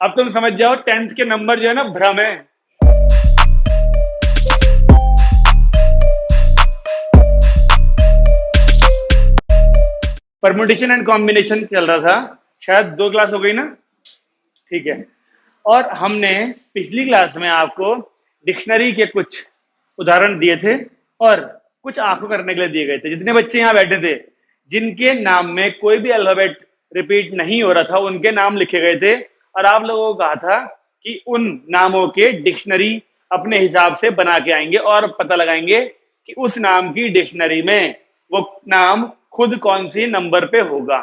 अब तुम समझ जाओ 10th के नंबर जो है ना भ्रम है। परमुटेशन एंड कॉम्बिनेशन चल रहा था, शायद 2 क्लास हो गई ना, ठीक है। और हमने पिछली क्लास में आपको डिक्शनरी के कुछ उदाहरण दिए थे और कुछ आपको करने के लिए दिए गए थे। जितने बच्चे यहाँ बैठे थे जिनके नाम में कोई भी अल्फाबेट रिपीट नहीं हो रहा था उनके नाम लिखे गए थे और आप लोगों को कहा था कि उन नामों के डिक्शनरी अपने हिसाब से बना के आएंगे और पता लगाएंगे कि उस नाम की डिक्शनरी में वो नाम खुद कौन सी नंबर पे होगा,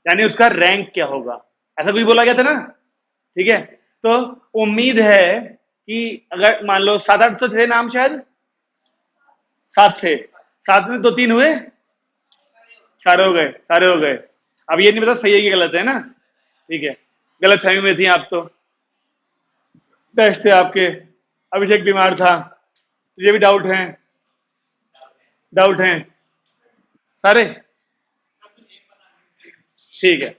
यानी उसका रैंक क्या होगा। ऐसा कुछ बोला गया था ना, ठीक है। तो उम्मीद है कि अगर मान लो 7-8 तो थे नाम, शायद 7 थे, 7 में 2-3 हुए, सारे हो गए, सारे हो गए। अब ये नहीं पता सही है कि गलत है ना, ठीक है। गलत फहमी में थी आप, तो टेस्ट थे आपके। अभिषेक बीमार था, तुझे भी डाउट है, डाउट है सारे, ठीक है।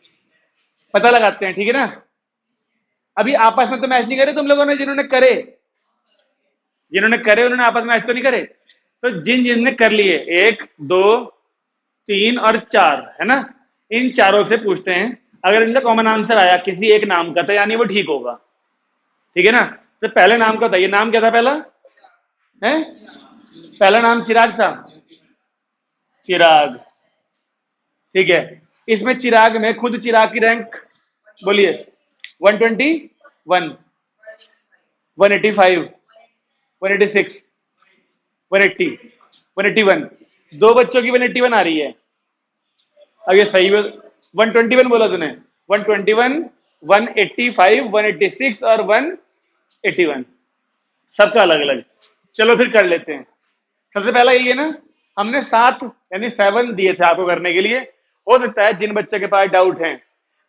पता लगाते हैं, ठीक है ना। अभी आपस में तो मैच नहीं करे तुम लोगों ने, जिन्होंने करे उन्होंने आपस में मैच तो नहीं करे। तो जिन जिनने कर लिए 1 2 3 और 4 है ना, इन चारों से पूछते हैं अगर इनका कॉमन आंसर आया किसी एक नाम का तो यानी वो ठीक होगा, ठीक है ना। तो पहले नाम का बताइए, नाम क्या था पहला है? पहला नाम चिराग था, चिराग, ठीक है। इसमें चिराग में खुद चिराग की रैंक बोलिए 121, 185, 186, 180, 181। 2 बच्चों की 181 आ रही है। अब ये सही है, 121 बोला तूने, 121, 185, 186 और 181, सबका अलग अलग। चलो फिर कर लेते हैं। सबसे पहला यही है ना, हमने 7 यानी 7 दिए थे आपको करने के लिए। हो सकता है जिन बच्चों के पास डाउट है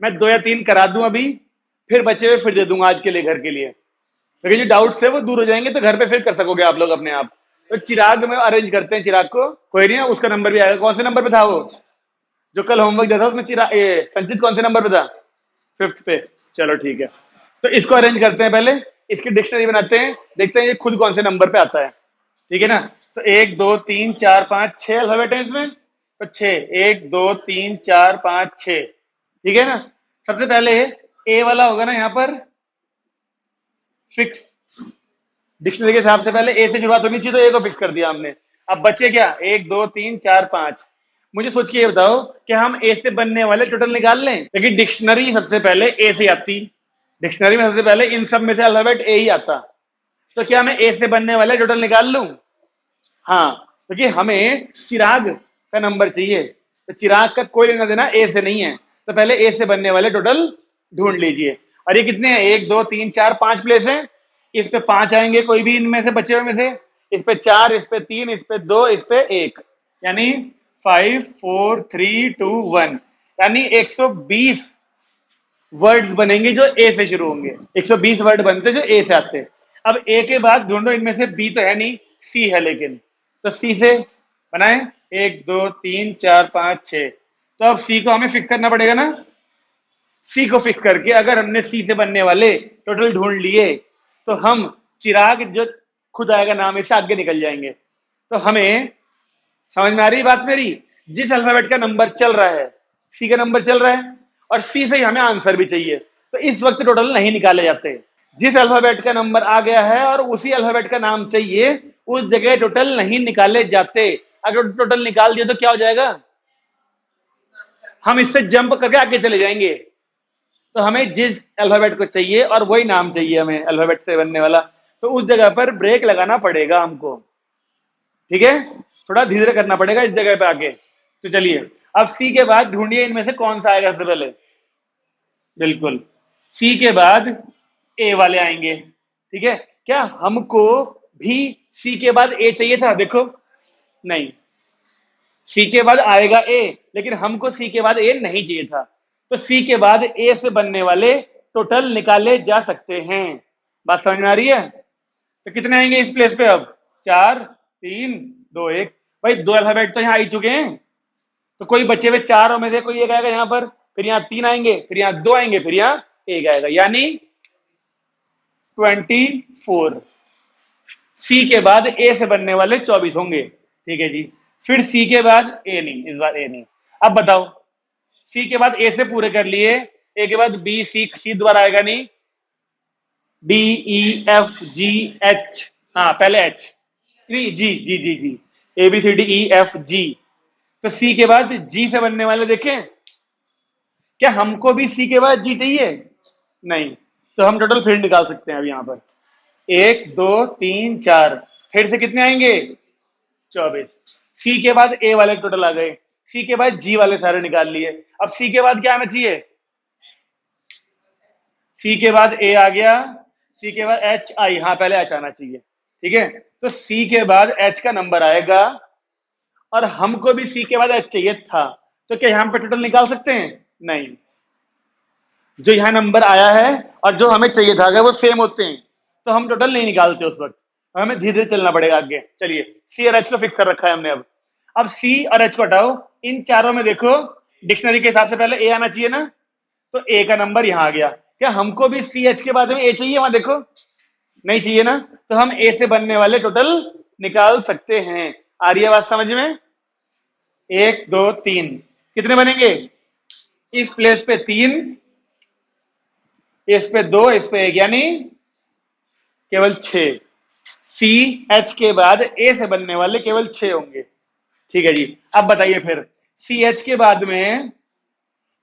मैं 2 या 3 करा दूं अभी, फिर बचे हुए फिर दे दूंगा आज के लिए घर के लिए, लेकिन जो डाउट्स थे वो दूर हो जाएंगे तो घर पे फिर कर सकोगे आप लोग अपने आप। तो चिराग में अरेंज करते हैं, चिराग को कोई नहीं है, उसका नंबर भी आएगा। कौन से नंबर पे था वो जो कल होमवर्क दिया था, उसमें चिराग संचित कौन से नंबर पे था? 5th पे। चलो ठीक है, तो इसको अरेंज करते हैं, पहले इसकी डिक्शनरी बनाते हैं, देखते हैं ये खुद कौन से नंबर पे आता है, ठीक है ना। तो 1 2 3 4 5 6 अल्फाबेट है इसमें, तो 6, 1 2 3 4 5 6, ठीक है ना। सबसे पहले ए वाला होगा ना यहाँ पर फिक्स, डिक्शनरी के हिसाब से पहले ए से शुरुआत होनी चाहिए, तो ए को फिक्स कर दिया हमने। अब बचे क्या 1 2 3 4 5। मुझे सोच के ये बताओ कि हम ए से बनने वाले टोटल निकाल लें, लेकिन डिक्शनरी सबसे पहले ए से आती, डिक्शनरी में सबसे पहले इन सब में से अल्फाबेट ए ही आता। तो क्या मैं ए से बनने वाले टोटल निकाल लूं? हाँ, क्योंकि हमें चिराग का नंबर चाहिए, तो चिराग का कोई लेना देना ए से नहीं है, तो पहले ए से बनने वाले टोटल ढूंढ लीजिए। और ये कितने हैं? 1 2 3 4 5 प्लेस है, इस पे 5 आएंगे कोई भी इनमें से बचे हुए में से, इस पे 4, इस पे 3, इस पे 2, इस पे 1, यानी 5 4 3 2 1, यानी 120 वर्ड्स बनेंगे जो ए से शुरू होंगे। 120 वर्ड बनते जो ए से आते। अब ए के बाद ढूंढो, इनमें से बी तो है नहीं, सी है, लेकिन तो सी से बनाए 1 2 3 4 5 6। तो अब सी को हमें फिक्स करना पड़ेगा ना। सी को फिक्स करके अगर हमने सी से बनने वाले टोटल ढूंढ लिए तो हम चिराग जो खुद आएगा नाम, इससे आगे निकल जाएंगे। तो हमें समझ में आ रही बात मेरी? जिस अल्फाबेट का नंबर चल रहा है, सी का नंबर चल रहा है और सी से ही हमें आंसर भी चाहिए, तो इस वक्त टोटल नहीं निकाले जाते। जिस अल्फाबेट का नंबर आ गया है और उसी अल्फाबेट का नाम चाहिए, उस जगह टोटल नहीं निकाले जाते। अगर टोटल निकाल दिए तो क्या हो जाएगा? हम इससे जंप करके आगे चले जाएंगे। तो हमें जिस अल्फाबेट को चाहिए और वही नाम चाहिए हमें अल्फाबेट से बनने वाला, तो उस जगह पर ब्रेक लगाना पड़ेगा हमको, ठीक है। थोड़ा धीरे करना पड़ेगा इस जगह पे आके। तो चलिए अब सी के बाद ढूंढिए इनमें से कौन सा आएगा सबसे पहले। बिल्कुल, सी के बाद ए वाले आएंगे, ठीक है। क्या हमको भी सी के बाद ए चाहिए था? देखो नहीं, सी के बाद आएगा ए, लेकिन हमको सी के बाद ए नहीं चाहिए था। तो सी के बाद ए से बनने वाले टोटल निकाले जा सकते हैं। बात समझ में आ रही है? तो कितने आएंगे इस प्लेस पे अब? 4 3 2 1। भाई 2 अल्फाबेट तो यहाँ आ ही चुके हैं, तो कोई बचे हुए 4 में से कोई एक आएगा यहाँ पर, फिर यहाँ 3 आएंगे, फिर यहाँ 2 आएंगे, फिर यहाँ 1 आएगा, यानी 24। सी के बाद ए से बनने वाले 24 होंगे। ठीक है जी। फिर सी के बाद ए नहीं, इस बार ए नहीं। अब बताओ, सी के बाद ए से पूरे कर लिए, ए के बाद बी सी, सी दोबारा आएगा नहीं, D E F G H, हाँ पहले H, G G G G G, A B C D E F G. तो सी के बाद जी से बनने वाले देखें, क्या हमको भी सी के बाद जी चाहिए? नहीं। तो हम टोटल फिर निकाल सकते हैं अब यहां पर, 1 2 3 4, फिर से कितने आएंगे? 24। सी के बाद ए वाले टोटल आ गए, सी के बाद जी वाले सारे निकाल लिए। अब सी के बाद क्या आना चाहिए? सी के बाद ए आ गया, सी के बाद एच आई, हाँ पहले एच आना चाहिए। ठीक है, तो सी के बाद एच का नंबर आएगा, और हमको भी सी के बाद एच चाहिए था, तो क्या यहां पे टोटल निकाल सकते हैं? नहीं। जो यहां नंबर आया है और जो हमें चाहिए था, अगर वो सेम होते हैं तो हम टोटल नहीं निकालते उस वक्त, हमें धीरे धीरे चलना पड़ेगा आगे। चलिए, सी और एच को फिक्स कर रखा है हमने। अब सी और एच को हटाओ, इन चारों में देखो डिक्शनरी के हिसाब से पहले ए आना चाहिए ना, तो ए का नंबर यहां आ गया। क्या हमको भी सी एच के बाद में ए चाहिए? वहां देखो, नहीं चाहिए ना, तो हम ए से बनने वाले टोटल निकाल सकते हैं। आ रही है बात समझ में? 1 2 3 कितने बनेंगे? इस प्लेस पे 3, इस पे 2, इस पे 1, यानी केवल 6। सी एच के बाद ए से बनने वाले केवल 6 होंगे। ठीक है जी। अब बताइए फिर, सी एच के बाद में,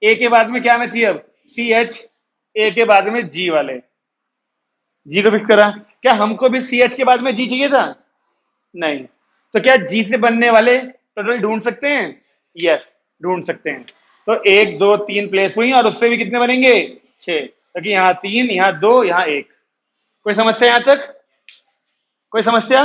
ए के बाद में क्या आना चाहिए? अब सी एच, ए के बाद में जी वाले, जी को फिक्स करा। क्या हमको भी सी एच के बाद में जी चाहिए था? नहीं। तो क्या जी से बनने वाले टोटल ढूंढ सकते हैं? यस, ढूंढ सकते हैं। तो 1 2 3 प्लेस हुई, और उससे भी कितने बनेंगे? 6, क्योंकि यहाँ 3, यहाँ 2, यहाँ 1। कोई समस्या यहां तक? कोई समस्या?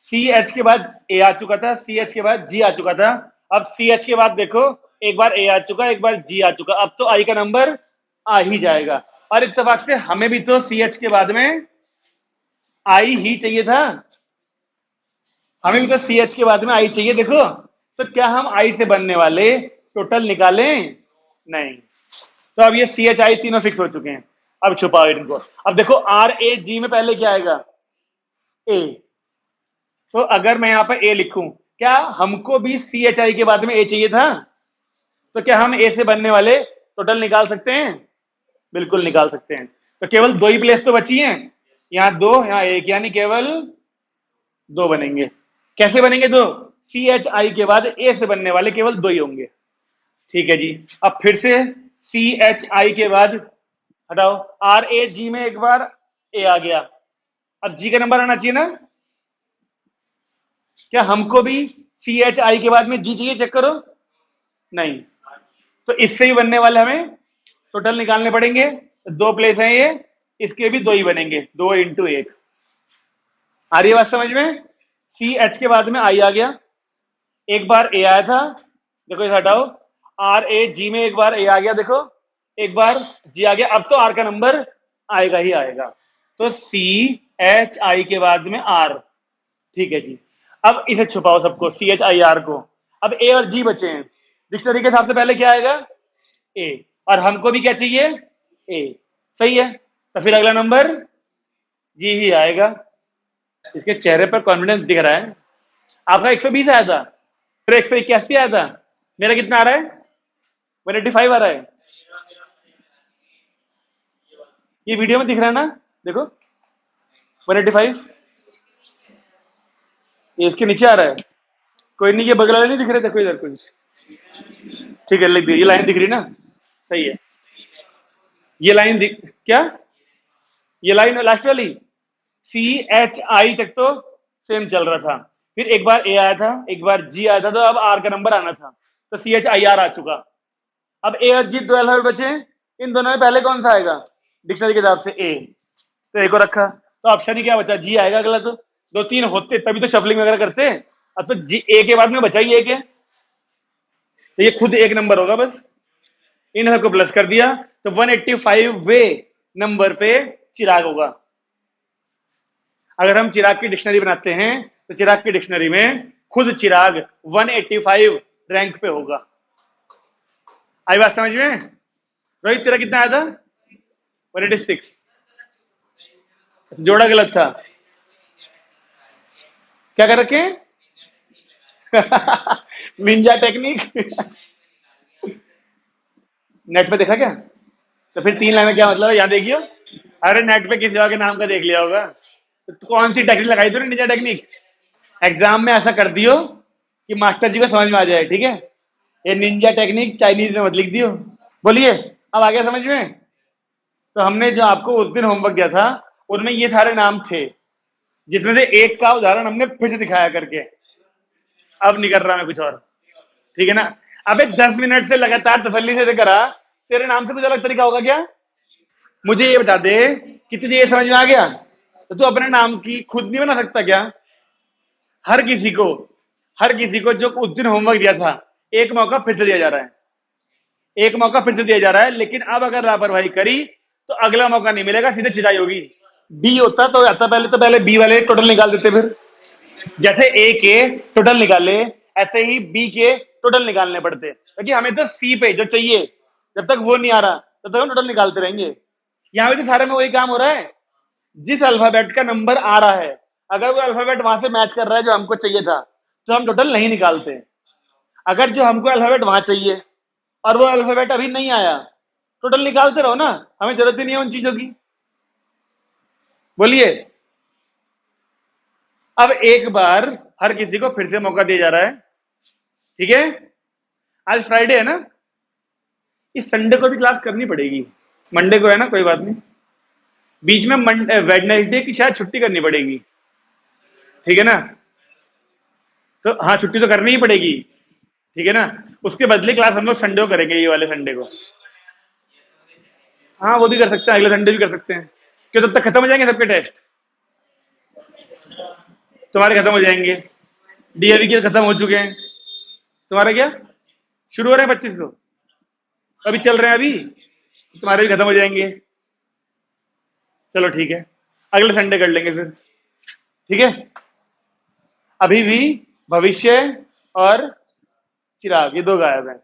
सी एच के बाद ए आ चुका था, सी एच के बाद जी आ चुका था। अब सी एच के बाद देखो, एक बार ए आ चुका, एक बार जी आ चुका, अब तो आई का नंबर आ ही जाएगा। और इत्तेफाक से हमें भी तो सी एच के बाद में आई ही चाहिए था, हमें भी तो सी एच के बाद में आई चाहिए। देखो, तो क्या हम आई से बनने वाले टोटल निकालें? नहीं। तो अब ये सी एच आई तीनों फिक्स हो चुके हैं। अब छुपाओ इनको। अब देखो, आर ए जी में पहले क्या आएगा? ए। तो अगर मैं यहां पर ए लिखूं, क्या हमको भी सी एच आई के बाद में ए चाहिए था? तो क्या हम ए से बनने वाले टोटल निकाल सकते हैं? बिल्कुल निकाल सकते हैं। तो केवल 2 ही प्लेस तो बची हैं, यहां 2, यहां 1, यानी केवल 2 बनेंगे। कैसे बनेंगे 2? सी एच आई के बाद ए से बनने वाले केवल 2 ही होंगे। ठीक है जी। अब फिर से सी एच आई के बाद हटाओ, आर ए जी में एक बार ए आ गया, अब जी का नंबर आना चाहिए ना। क्या हमको भी सी एच आई के बाद में जी चाहिए? चेक करो। नहीं। तो इससे ही बनने वाले हमें टोटल निकालने पड़ेंगे। 2 प्लेस हैं ये, इसके भी 2 ही बनेंगे, 2 × 1। आ रही है बात समझ में? सी एच के बाद में आई आ गया, एक बार ए आया था, देखो इसे हटाओ, आर ए जी में एक बार ए आ गया, देखो एक बार जी आ गया, अब तो आर का नंबर आएगा ही आएगा। तो सी एच आई के बाद में आर। ठीक है जी। अब इसे छुपाओ सबको, सी एच आई आर को। अब ए और जी बचे हैं, डिक्शनरी के हिसाब से पहले क्या आएगा? ए, और हमको भी क्या चाहिए? ए। सही है, तो फिर अगला नंबर जी ही आएगा। इसके चेहरे पर कॉन्फिडेंस दिख रहा है। आपका 120 आया था, फिर 181 आया था, मेरा कितना आ रहा है? 185 आ रहा है। ये वीडियो में दिख रहा है ना, देखो 185, ये इसके नीचे आ रहा है। कोई नहीं, ये बगल वाले नहीं दिख रहे थे कोई इधर कुछ? ठीक है, लिख दिया, ये लाइन दिख रही ना? सही है। ये लाइन दिख क्या? ये लाइन लास्ट वाली सी एच आई तक तो सेम चल रहा था, फिर एक बार ए आया था, एक बार जी आया था, तो अब आर का नंबर आना था, तो सी एच आई आर आ चुका। अब ए और जी 2 अल्फाबेट बचे, इन दोनों में पहले कौन सा आएगा डिक्शनरी के हिसाब से? ए। तो ए को रखा, तो ऑप्शन ही क्या बचा? जी आएगा अगला। तो 2 3 होते तभी तो शफलिंग वगैरह करते। अब तो जी ए के बाद में बचा ही एक है, तो ये खुद एक नंबर होगा बस। इन सबको प्लस कर दिया, तो 185 वे नंबर पे चिराग होगा। अगर हम चिराग की डिक्शनरी बनाते हैं, तो चिराग की डिक्शनरी में खुद चिराग 185 रैंक पे होगा। आई बात समझ में? रोहित, तेरा कितना आया था? 186। जोड़ा गलत था। क्या कर रखे हैं? Ninja technique. नेट पे देखा क्या? तो फिर 3 लाइन में क्या मतलब है, यहाँ देखियो। अरे नेट पे किसी और के नाम का देख लिया होगा। तो कौन सी टेक्निक लगाई तूने, निंजा टेक्निक? एग्जाम में ऐसा कर दियो कि मास्टर जी को समझ में आ जाए, ठीक है? ये निंजा टेक्निक चाइनीज में मत लिख दियो। बोलिए, अब आ गया समझ में? तो हमने जो आपको उस दिन होमवर्क दिया था, उनमें ये सारे नाम थे, जिसमें से एक का उदाहरण हमने फिर से दिखाया करके। अब नहीं कर रहा मैं कुछ और, ठीक है ना? अबे 10 मिनट से लगातार तसल्ली से करा, तेरे नाम से कुछ अलग तरीका होगा क्या? मुझे ये बता दे कि तुझे ये समझ में आ गया, तो तू अपने नाम की खुद नहीं बना सकता क्या? हर किसी को, हर किसी को जो उस दिन होमवर्क दिया था, एक मौका फिर से दिया जा रहा है। एक मौका फिर से दिया जा रहा है, लेकिन अब अगर लापरवाही करी तो अगला मौका नहीं मिलेगा, सीधे चिटाई होगी। बी होता तो आता पहले, तो पहले बी वाले टोटल निकाल देते। फिर जैसे ए के टोटल निकाले, ऐसे ही बी के टोटल निकालने पड़ते, क्योंकि हमें तो सी पे जो चाहिए, जब तक वो नहीं आ रहा तब तक हम टोटल निकालते रहेंगे। यहाँ पे तो सारे में वही काम हो रहा है। जिस अल्फाबेट का नंबर आ रहा है, अगर वो अल्फाबेट वहां से मैच कर रहा है जो हमको चाहिए था, तो हम टोटल नहीं निकालते। अगर जो हमको अल्फाबेट वहां चाहिए और वो अल्फाबेट अभी नहीं आया, टोटल निकालते रहो ना, हमें जरूरत ही नहीं है उन चीजों की। बोलिए। अब एक बार हर किसी को फिर से मौका दिया जा रहा है, ठीक है? आज फ्राइडे है ना, इस संडे को भी क्लास करनी पड़ेगी। मंडे को है ना, कोई बात नहीं, बीच में वेडनेसडे की शायद छुट्टी करनी पड़ेगी, ठीक है ना? तो हाँ, छुट्टी तो करनी ही पड़ेगी, ठीक है ना? उसके बदले क्लास हम लोग संडे को करेंगे, ये वाले संडे को। हाँ, वो भी कर सकते हैं, अगले संडे भी कर सकते हैं। क्यों, तब तक खत्म हो जाएंगे सबके टेस्ट? तुम्हारे खत्म हो जाएंगे, डीएवी के खत्म हो चुके हैं, तुम्हारे क्या शुरू हो रहे हैं 25 को, अभी चल रहे हैं अभी, तुम्हारे भी खत्म हो जाएंगे। चलो ठीक है, अगले संडे कर लेंगे फिर, ठीक है? अभी भी भविष्य और चिराग, ये दो गायब हैं।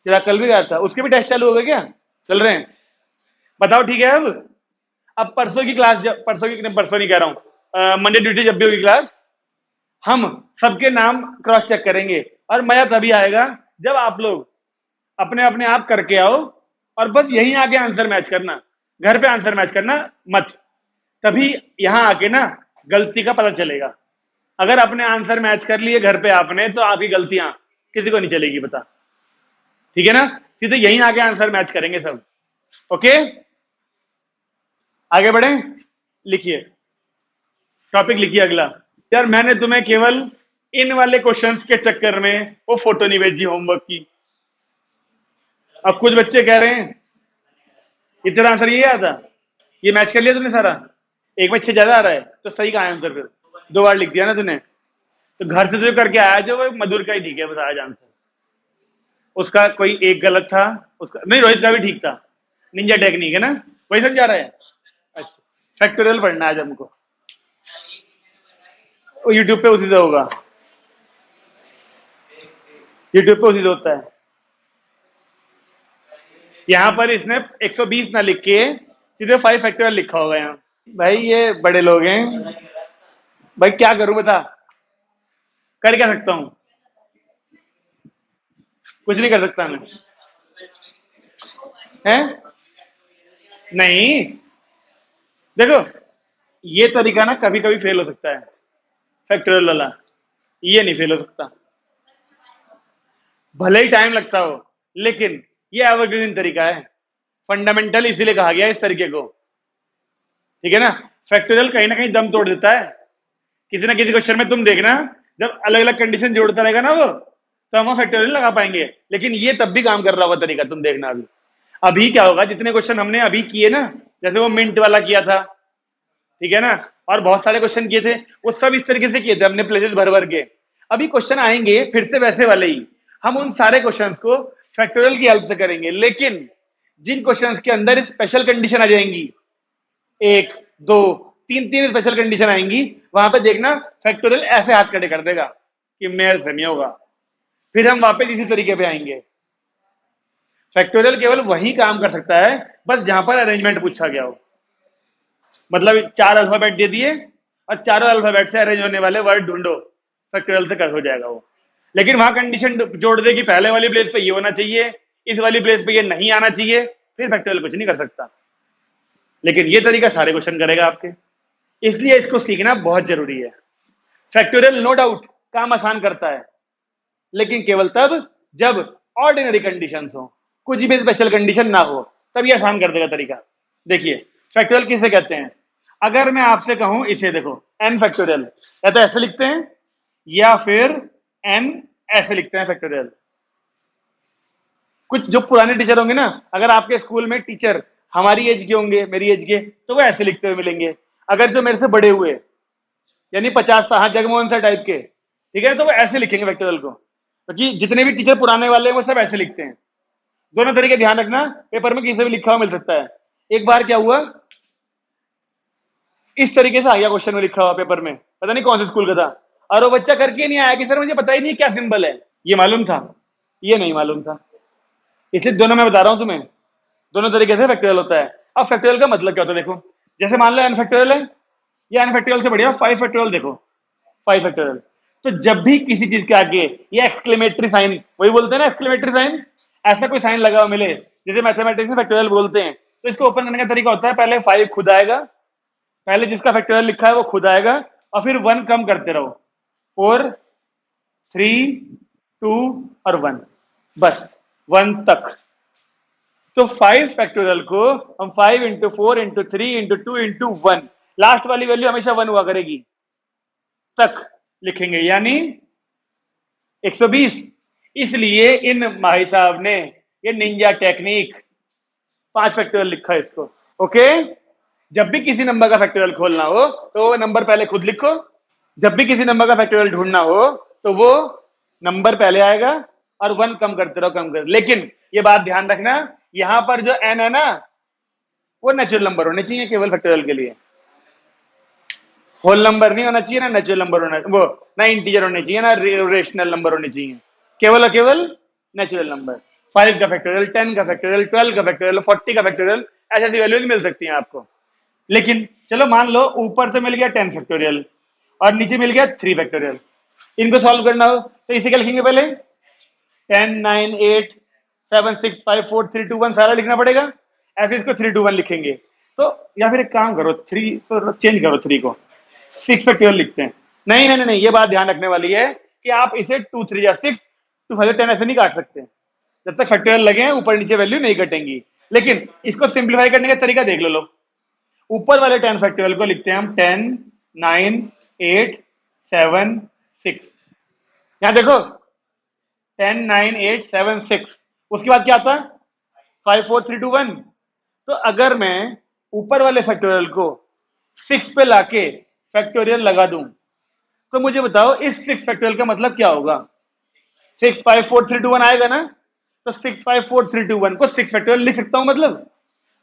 चिराग कल भी गायब था, उसके भी टेस्ट चालू हो गए क्या? चल रहे हैं? बताओ, ठीक है? अब परसों की क्लास, जब परसों की, परसों नहीं कह रहा हूं, मंडे ड्यूटी जब भी होगी क्लास, हम सबके नाम क्रॉस चेक करेंगे। और मजा तभी आएगा जब आप लोग अपने अपने आप करके आओ, और बस यहीं आके आंसर मैच करना, घर पे आंसर मैच करना मत। तभी यहां आके ना गलती का पता चलेगा। अगर अपने आंसर मैच कर लिए घर पे आपने, तो आपकी गलतियां किसी को नहीं चलेगी पता, ठीक है ना? सीधे यहीं आके आंसर मैच करेंगे सब। ओके, आगे बढ़े। लिखिए, टॉपिक लिखिए अगला। यार, मैंने तुम्हें केवल इन वाले क्वेश्चंस के चक्कर में वो फोटो नहीं भेजी होमवर्क की। अब कुछ बच्चे कह रहे हैं कि तेरा आंसर ये आता, ये मैच कर लिया तुमने सारा, एक में 6 ज्यादा आ रहा है, तो सही कहा आंसर? फिर 2 बार लिख दिया ना तूने। तो घर से जो करके आया, जो वो मधुर का ही ठीक है बस आज आंसर, उसका कोई एक गलत था, उसका नहीं, रोहित का भी ठीक था। निंजा टेक्निक है ना, वही समझा रहा है। अच्छा, फैक्टोरियल पढ़ना है आज हमको, वो यूट्यूब पे उसी से होगा, यूट्यूब पे उसी से होता है। यहाँ पर इसने 120 ना लिख के सीधे 5 फैक्टोरियल लिखा होगा यहाँ। भाई ये बड़े लोग हैं, भाई क्या करूं बता, कर क्या सकता हूं? कुछ नहीं कर सकता मैं, हैं? नहीं, देखो, ये तरीका ना कभी कभी फेल हो सकता है, फैक्टोरियल वाला, ये नहीं फेल हो सकता, भले ही टाइम लगता हो, लेकिन ये एवरग्रीन तरीका है। फंडामेंटल इसीलिए कहा गया इस तरीके को, ठीक है ना? फैक्टोरियल कहीं ना कहीं दम तोड़ देता है। किसी ना किसी क्वेश्चन में तुम देखना, जब अलग अलग कंडीशन जोड़ता रहेगा ना वो, तो हम फैक्टोरियल लगा पाएंगे। लेकिन ये तब भी काम कर रहा होगा तरीका, तुम देखना। अभी अभी क्या होगा, जितने क्वेश्चन हमने अभी किए ना, जैसे वो मिंट वाला किया था, ठीक है ना, और बहुत सारे क्वेश्चन किए थे, वो सब इस तरीके से किए थे हमने, प्लेसेस भर भर के। अभी क्वेश्चन आएंगे फिर से वैसे वाले ही, हम उन सारे क्वेश्चंस को फैक्टोरियल की हेल्प से करेंगे। लेकिन जिन क्वेश्चंस के अंदर स्पेशल कंडीशन आ जाएंगी, 1 2 3 स्पेशल कंडीशन आएंगी, वहां पे देखना फैक्टोरियल ऐसे हाथ खड़े कर देगा कि मेल से नहीं होगा, फिर हम वापस इसी तरीके पे आएंगे। फैक्टोरियल केवल वही काम कर सकता है बस जहां पर अरेंजमेंट पूछा गया हो। मतलब 4 अल्फाबेट दे दिए और चारों अल्फाबेट से अरेंज होने वाले वर्ड ढूंढो, फैक्टोरियल से कर हो जाएगा वो। लेकिन वहां कंडीशन जोड़ दे कि पहले वाली प्लेस पे ये होना चाहिए, इस वाली प्लेस पे ये नहीं आना चाहिए, फिर फैक्टोरियल कुछ नहीं कर सकता। लेकिन ये तरीका सारे क्वेश्चन करेगा आपके, इसलिए इसको सीखना बहुत जरूरी है। फैक्टोरियल नो डाउट काम आसान करता है, लेकिन केवल तब जब ऑर्डिनरी कंडीशंस हो, कुछ भी स्पेशल कंडीशन ना हो, तब ये आसान कर देगा तरीका। देखिए फैक्टोरियल किसे कहते हैं? अगर मैं आपसे कहूं इसे देखो n फैक्टोरियल, या तो ऐसे लिखते हैं या फिर n ऐसे लिखते हैं फैक्टोरियल। कुछ जो पुराने टीचर होंगे ना, अगर आपके स्कूल में टीचर हमारी एज के होंगे, मेरी एज के, तो वो ऐसे लिखते हुए मिलेंगे। अगर जो मेरे से बड़े हुए यानी 50 जगमोहन सा टाइप के, ठीक है, तो वो ऐसे लिखेंगे फैक्टोरियल को। क्योंकि जितने भी टीचर पुराने वाले हैं वो सब ऐसे लिखते हैं। दोनों तरीके ध्यान रखना, पेपर में किसी से भी लिखा हुआ मिल सकता है। एक बार क्या हुआ, इस तरीके से आ गया क्वेश्चन में लिखा हुआ पेपर में, पता नहीं कौन से स्कूल का था, और वो बच्चा करके नहीं आया कि सर मुझे पता ही नहीं क्या सिंबल है। ये मालूम था, ये नहीं मालूम था, इसलिए दोनों मैं बता रहा हूं तुम्हें, दोनों तरीके से फैक्टोरियल होता है। अब फैक्टोरियल का मतलब क्या होता है देखो, जैसे मान लो एन फैक्टोरियल है, ये एन फैक्टोरियल से बढ़िया 5 फैक्टोरियल देखो, 5 फैक्टोरियल। तो जब भी किसी चीज के आगे ये एक्सक्लेमेटरी साइन, वही बोलते हैं ना एक्सक्लेमेटरी साइन, ऐसा कोई साइन लगा हुआ मिले, जैसे मैथमेटिक्स में फैक्टोरियल बोलते हैं, तो इसको ओपन करने का तरीका होता है, पहले 5 खुद आएगा, पहले जिसका फैक्टोरियल लिखा है वो खुद आएगा, और फिर 1 कम करते रहो, 4 3 2 और 1, बस 1 तक। तो 5 फैक्टोरियल को हम 5 into 4 into 3 into 2 into 1, last वाली वैल्यू हमेशा 1 हुआ करेगी, तक लिखेंगे, यानी 120। इसलिए इन माही साहब ने ये निंजा टेक्निक 5 फैक्टोरियल लिखा है इसको। ओके, जब भी किसी नंबर का फैक्टोरियल खोलना हो तो वो नंबर पहले खुद लिखो, जब भी किसी नंबर का फैक्टोरियल ढूंढना हो तो वो नंबर पहले आएगा और 1 कम करते रहो, कम कर। लेकिन ये बात ध्यान रखना, यहां पर जो n है ना, वो नेचुरल नंबर होने चाहिए केवल फैक्टोरियल के लिए, होल नंबर नहीं होना चाहिए, ना नेचुरल नंबर होना, वो ना इंटीजर होने चाहिए, ना रेशनल नंबर होने चाहिए, केवल और केवल नेचुरल नंबर। 5 का फैक्टोरियल, 10 का फैक्टोरियल, 12 का फैक्टोरियल, 40 का फैक्टोरियल, ऐसी ऐसी वैल्यूज मिल सकती हैं आपको। लेकिन चलो मान लो ऊपर तो मिल गया 10 फैक्टोरियल और नीचे मिल गया 3 फैक्टोरियल, इनको सॉल्व करना हो तो इसे क्या लिखेंगे पहले, 10 9 8 7 6 5 4 3 2 1 सारा लिखना पड़ेगा, ऐसे इसको 3 2 1 लिखेंगे। तो या फिर एक काम करो, 3 चेंज करो, 3 को 6 फैक्टोरियल लिखते हैं। नहीं नहीं नहीं, ये बात ध्यान रखने वाली है कि आप इसे 2 3 या 6 2 5 10 ऐसे नहीं काट सकते, जब तक फैक्टोरियल लगे हैं ऊपर नीचे वैल्यू नहीं कटेंगी। लेकिन इसको सिंप्लीफाई करने का तरीका देख लो, ऊपर वाले 10 फैक्टोरियल को लिखते हैं हम 10 9 8 7 6, यहां देखो 10 9 8 7 6, उसके बाद क्या आता है 5 4 3 2 1। तो अगर मैं ऊपर वाले फैक्टोरियल को 6 पे लाके फैक्टोरियल लगा दूं, तो मुझे बताओ इस 6 फैक्टोरियल का मतलब क्या होगा, 6 5 4 3 2 1 आएगा ना, तो 6 5 4 3 2 1 को 6 फैक्टोरियल लिख सकता हूं, मतलब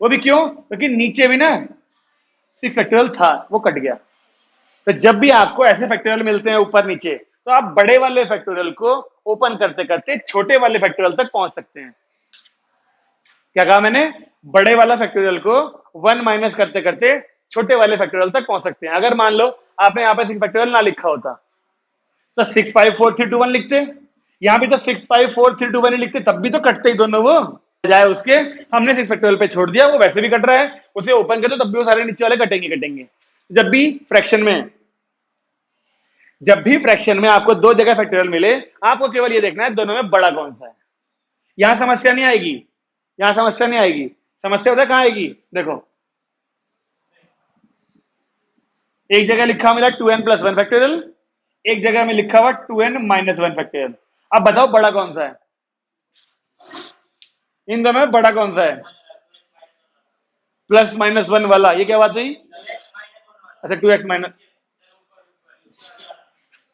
वो भी क्यों, क्योंकि नीचे भी ना 6 फैक्टोरियल था, वो कट गया। तो जब भी आपको ऐसे फैक्टोरियल मिलते हैं ऊपर नीचे, तो आप बड़े वाले फैक्टोरियल को ओपन करते करते छोटे वाले फैक्टोरियल तक पहुंच सकते हैं। क्या कहा मैंने, बड़े वाला फैक्टोरियल को 1 माइनस करते करते छोटे वाले फैक्टोरियल तक पहुंच सकते हैं। अगर मान लो आपने यहाँ पे 6 फैक्टोरियल ना लिखा होता, तो 6 5 4 3 2 1 लिखते, यहां भी तो 6 5 4 3 2 1 ही लिखते, तब भी तो कटते ही दोनों, वो जाए उसके हमने 6 फैक्टोरियल पे छोड़ दिया, वो वैसे भी कट रहा है, उसे ओपन कर दो तब भी वो सारे नीचे वाले कटेंगे कटेंगे। जब भी फ्रैक्शन में, जब भी फ्रैक्शन में आपको दो जगह फैक्टोरियल मिले, आपको केवल ये देखना है दोनों में बड़ा कौन सा है। यहां समस्या नहीं आएगी, यहां समस्या नहीं आएगी, समस्या होता है कहां आएगी, देखो एक जगह लिखा मिला 2n प्लस 1 फैक्टोरियल, एक जगह में लिखा हुआ 2n माइनस 1 फैक्टोरियल। अब बताओ बड़ा कौन सा है, इन दोनों में बड़ा कौन सा है, प्लस माइनस 1 वाला, ये क्या बात हुई, अच्छा 2x माइनस,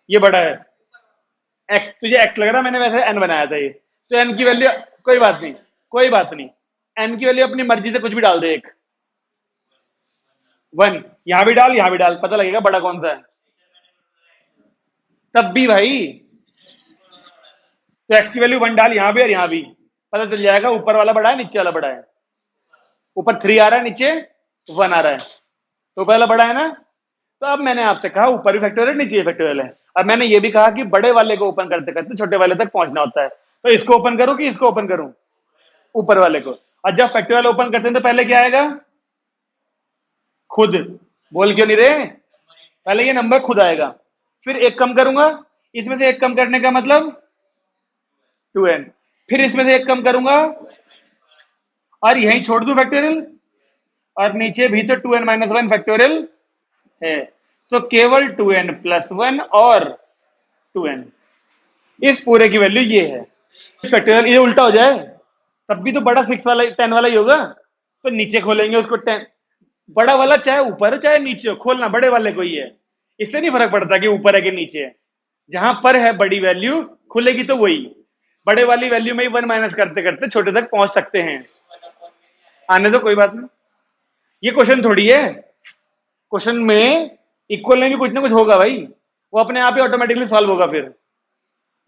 ये बड़ा है, x तुझे x लग रहा, मैंने वैसे n बनाया था ये, तो n की वैल्यू कोई बात नहीं, कोई बात नहीं, n की वैल्यू अपनी मर्जी से कुछ भी डाल दे, एक 1 यहां भी डाल, यहां भी डाल, पता लगेगा बड़ा कौन सा है। तब भी भाई, तो x की वैल्यू 1 डाल यहां भी और यहां भी, पता चल जाएगा ऊपर वाला बड़ा है नीचे वाला बड़ा है, ऊपर 3 आ रहा है नीचे 1 आ रहा है। तो पहला बड़ा है ना। तो अब मैंने आपसे कहा ऊपर भी फैक्टोरियल नीचे भी फैक्टोरियल है। अब मैंने ये भी कहा कि बड़े वाले को ओपन करते करते छोटे वाले तक पहुंचना होता है। तो इसको ओपन करूं कि इसको ओपन करूं? ऊपर वाले को। और जब फैक्टोरियल ओपन करते हैं तो पहले क्या आएगा? खुद। बोल क्यों नहीं रहे? पहले ये नंबर खुद आएगा, फिर एक कम करूंगा, इसमें से एक कम करने का मतलब 2n, फिर इसमें से एक कम करूंगा और यहीं छोड़ दूं फैक्टोरियल, और नीचे भी तो 2n-1 फैक्टोरियल है। तो केवल 2n+1 और 2n, इस पूरे की वैल्यू ये है। फैक्टोरियल ये उल्टा हो जाए तब भी तो बड़ा 6 वाला 10 वाला ही होगा। तो नीचे खोलेंगे उसको 10, बड़ा वाला चाहे ऊपर हो चाहे नीचे हो, खोलना बड़े वाले को ही है। इससे नहीं फर्क पड़ता कि ऊपर है कि नीचे है। जहां पर है बड़ी वैल्यू खुलेगी तो वही बड़े वाली वैल्यू में ही 1 माइनस करते करते छोटे तक पहुंच सकते हैं। आने दो, कोई बात नहीं। ये क्वेश्चन थोड़ी है, क्वेश्चन में इक्वल में भी कुछ ना कुछ होगा भाई, वो अपने आप ही ऑटोमेटिकली सॉल्व होगा। फिर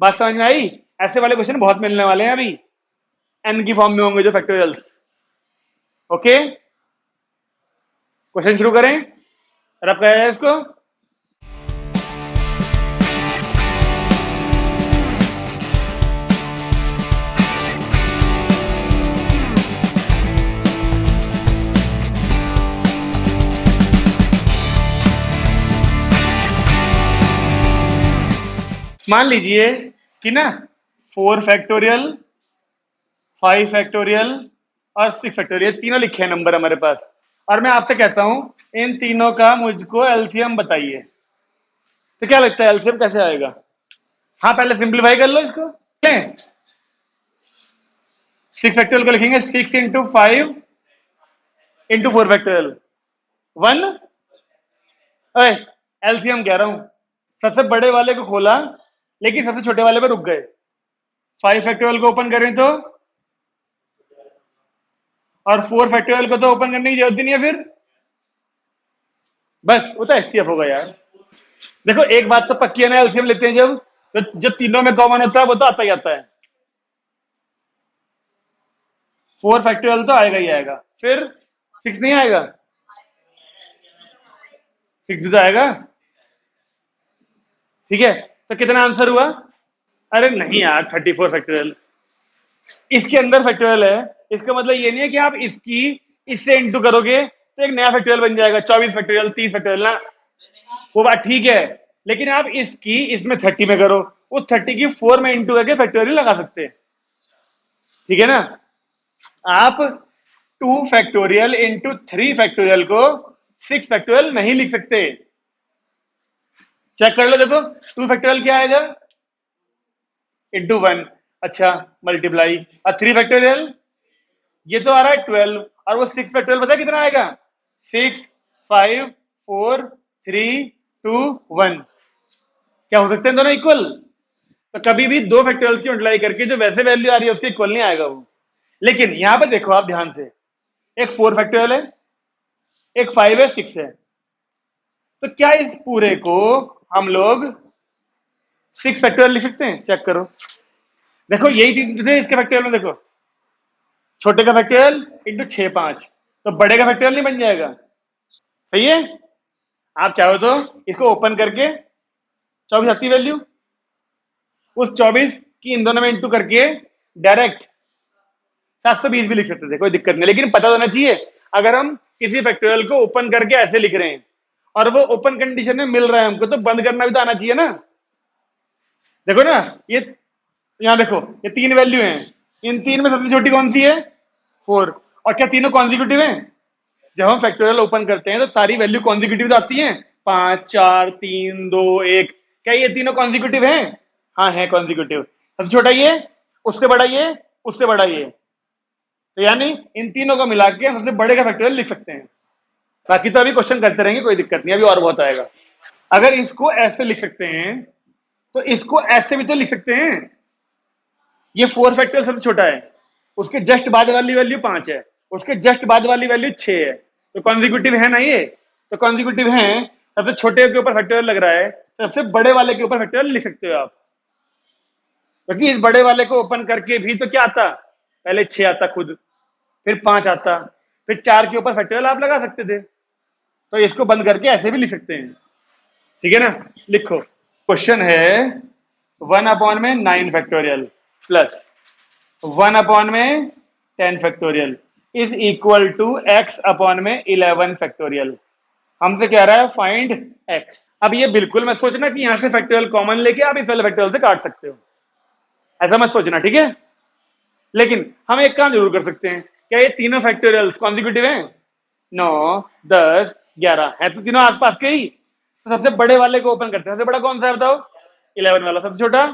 बात समझ में आई? ऐसे वाले क्वेश्चन बहुत मिलने वाले हैं अभी, एन की फॉर्म में होंगे जो फैक्टोरियल्स। ओके, क्वेश्चन शुरू करें। रब कहा जाए इसको। मान लीजिए कि ना 4 फैक्टोरियल, 5 फैक्टोरियल और 6 फैक्टोरियल तीनों लिखे हैं नंबर हमारे पास, और मैं आपसे कहता हूं इन तीनों का मुझको एलसीएम बताइए। तो क्या लगता है एलसीएम कैसे आएगा? हाँ, पहले सिंप्लीफाई कर लो इसको। 6 फैक्टोरियल को लिखेंगे 6 इंटू 5 इंटू 4 फैक्टोरियल 1। एलसीएम कह रहा हूं। सबसे बड़े वाले को खोला लेकिन सबसे छोटे वाले पे रुक गए। 5 फैक्टोरियल को ओपन करें तो, और 4 फैक्टोरियल को तो ओपन करने की जरूरत ही नहीं है फिर, बस वो तो एचसीएफ होगा यार। देखो एक बात तो पक्की है ना, एलसीएम लेते हैं जब तो जो तीनों में कॉमन होता है वो तो आता ही आता है। 4 फैक्टोरियल तो आएगा ही आएगा, फिर 6 नहीं आएगा? 6 भी तो आएगा। ठीक है, तो कितना आंसर हुआ? अरे नहीं यार, 34 फैक्टोरियल इसके अंदर फैक्टोरियल है। इसका मतलब ये नहीं है कि आप इसकी इससे इंटू करोगे तो एक नया फैक्टोरियल बन जाएगा 24 फैक्टोरियल 30 फैक्टोरियल ना। वो बात ठीक है, लेकिन आप इसकी इसमें 30 में करो, उस 30 की 4 में इंटू करके फैक्टोरियल लगा सकते हैं। ठीक है ना? आप 2 फैक्टोरियल इंटू 3 फैक्टोरियल को 6 फैक्टोरियल नहीं लिख सकते। चेक कर लो, देखो 2 फैक्टोरियल क्या आएगा? इंटू 1। अच्छा, मल्टीप्लाई। और 3 फैक्टोरियल ये तो आ रहा है 12, और वो 6 फैक्टोरियल पता है कितना आएगा? 6 5 4 3 2 1। क्या हो सकते हैं दोनों इक्वल? तो कभी भी 2 फैक्टोरियल की मल्टीप्लाई करके जो वैसे वैल्यू आ रही है उसके इक्वल नहीं आएगा वो। लेकिन यहां पर देखो आप ध्यान से, एक 4 फैक्टोरियल है, एक 5 है, 6 है। तो क्या इस पूरे को हम लोग 6 फैक्टोरियल लिख सकते हैं? चेक करो, देखो यही चीज इसके फैक्टोरियल में देखो, छोटे का फैक्टोरियल इंटू 6 5, तो बड़े का फैक्टोरियल नहीं बन जाएगा? सही है। आप चाहो तो इसको ओपन करके 24 आती वैल्यू, उस 24 की इन दोनों में इंटू करके डायरेक्ट 720 भी लिख सकते थे, कोई दिक्कत नहीं। लेकिन पता होना चाहिए अगर हम किसी फैक्टोरियल को ओपन करके ऐसे लिख रहे हैं और वो ओपन कंडीशन में मिल रहा है हमको, तो बंद करना भी तो आना चाहिए ना। देखो ना, ये यहां देखो, ये 3 वैल्यू हैं, इन 3 में सबसे छोटी कौन सी है? 4। और क्या तीनों कॉन्जिक्यूटिव हैं? जब हम फैक्टोरियल ओपन करते हैं तो सारी वैल्यू कॉन्जिक्यूटिव तो आती हैं, 5 4 3 2 1। क्या ये तीनों कॉन्जिक्यूटिव हैं? हाँ है कॉन्जिक्यूटिव। सबसे छोटा ये, उससे बड़ा ये, उससे बड़ा ये, तो यानी इन तीनों को मिला के हम सबसे बड़े का फैक्टोरियल लिख सकते हैं। बाकी तो अभी क्वेश्चन करते रहेंगे, कोई दिक्कत नहीं, अभी और बहुत आएगा। अगर इसको ऐसे लिख सकते हैं तो इसको ऐसे भी तो लिख सकते हैं। ये 4 फैक्टोरियल सबसे छोटा है, उसके जस्ट बाद वाली वैल्यू 5 है, उसके जस्ट बाद वाली वैल्यू 6 है, तो कॉन्जिक्यूटिव है ना ये? तो कॉन्जिक्यूटिव है, सबसे छोटे के ऊपर फैक्टोरियल लग रहा है, सबसे बड़े वाले के ऊपर फैक्टोरियल लिख सकते हो आप। क्योंकि इस बड़े वाले को ओपन करके भी तो क्या आता, पहले 6 आता खुद, फिर 5 आता, फिर 4 के ऊपर फैक्टोरियल आप लगा सकते थे। तो इसको बंद करके ऐसे भी लिख सकते हैं, ठीक है ना। लिखो, क्वेश्चन है 1/9 factorial plus 1/10 factorial is equal to x/11 factorial. हमसे कह रहा है फाइंड x। अब ये बिल्कुल मत सोचना कि यहां से फैक्टोरियल कॉमन लेके आप इस वाले फैक्टोरियल से काट सकते हो, ऐसा मत सोचना, ठीक है। लेकिन हम एक काम जरूर कर सकते हैं, क्या ये तीनों फैक्टोरियल्स कॉन्जिक्यूटिव हैं? 9, 10, 11 है तो तीनों आसपास के ही। तो सबसे बड़े वाले को ओपन करते हैं। सबसे बड़ा कौन सा है बताओ? 11 वाला। सबसे छोटा?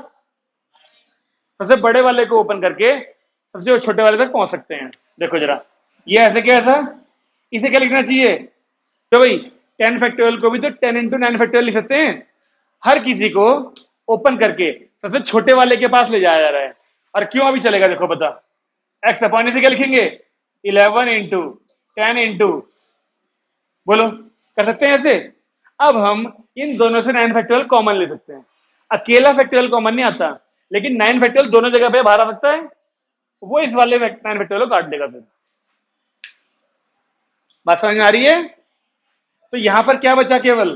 सबसे बड़े वाले को ओपन करके सबसे छोटे वाले तक पहुंच सकते हैं। देखो जरा, ये ऐसे क्या था, इसे क्या लिखना चाहिए? तो भाई 10 फैक्टोरियल को भी तो 10 इंटू 9 फैक्टोरियल लिख सकते हैं। हर किसी को ओपन करके सबसे छोटे वाले के पास ले जाया जा रहा है। और क्यों अभी चलेगा देखो, बता, एक्स अपॉन इसे क्या लिखेंगे? 11 इंटू 10 इंटू, बोलो कर सकते हैं ऐसे। अब हम इन दोनों से 9 फैक्टोरियल कॉमन ले सकते हैं। अकेला फैक्टोरियल कॉमन नहीं आता, लेकिन 9 फैक्टोरियल दोनों जगह पे बाहर आ सकता है। वो इस वाले 9 फैक्टोरियल को काट देगा। फिर बात समझ में आ रही है? तो यहां पर क्या बचा? केवल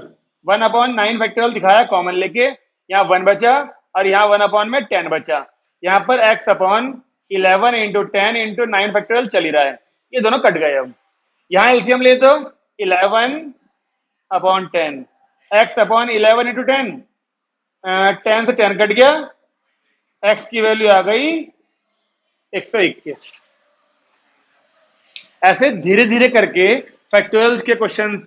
1/9 फैक्टोरियल दिखाया कॉमन लेके, यहाँ 1 बचा और यहाँ 1/10 बचा। यहाँ पर x/11 इंटू 10 इंटू 9 फैक्टोरियल चल ही रहा है, ये दोनों कट गए। अब यहाँ एलसीएम ले तो 11/10 x/11 इंटू 10, 10 से 10 कट गया, x की वैल्यू आ गई 121। ऐसे धीरे धीरे करके फैक्टोरियल्स के क्वेश्चन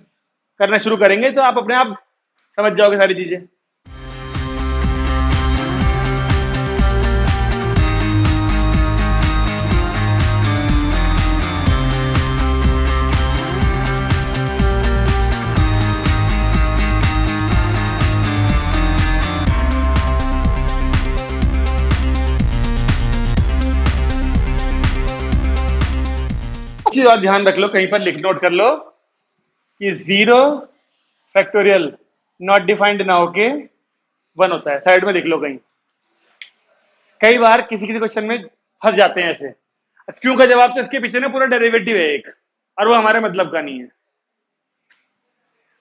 करना शुरू करेंगे तो आप अपने आप समझ जाओगे सारी चीजें। चीज और ध्यान रख लो, कहीं पर लिख नोट कर लो कि 0 फैक्टोरियल नॉट डिफाइंड ना होके 1 होता है। साइड में लिख लो कहीं। कई बार किसी किसी क्वेश्चन में फंस जाते हैं ऐसे। क्यों का जवाब तो इसके पीछे ना पूरा डेरिवेटिव है एक, और वो हमारे मतलब का नहीं है।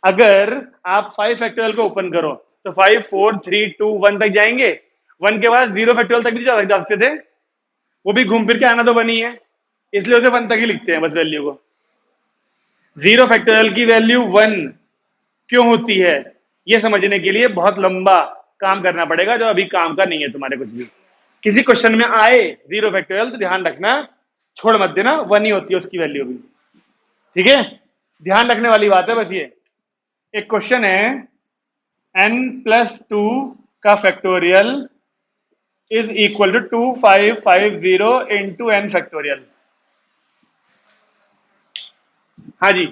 अगर आप 5 फैक्टोरियल को ओपन करो तो 5, 4, 3, 2, 1 तक जाएंगे। 1 के बाद 0 फैक्टोरियल तक भी जा सकते थे, वो भी घूम फिर के आना तो 1 ही है, इसलिए उसे 1 तक ही लिखते हैं बस वैल्यू को। 0 फैक्टोरियल की वैल्यू 1 क्यों होती है, ये समझने के लिए बहुत लंबा काम करना पड़ेगा, जो अभी काम का नहीं है तुम्हारे कुछ भी। किसी क्वेश्चन में आए 0 फैक्टोरियल तो ध्यान रखना, छोड़ मत देना, 1 ही होती है उसकी वैल्यू भी, ठीक है। ध्यान रखने वाली बात है बस ये। एक क्वेश्चन है n+2 का factorial is equal to 2550 into n factorial. हाँ जी,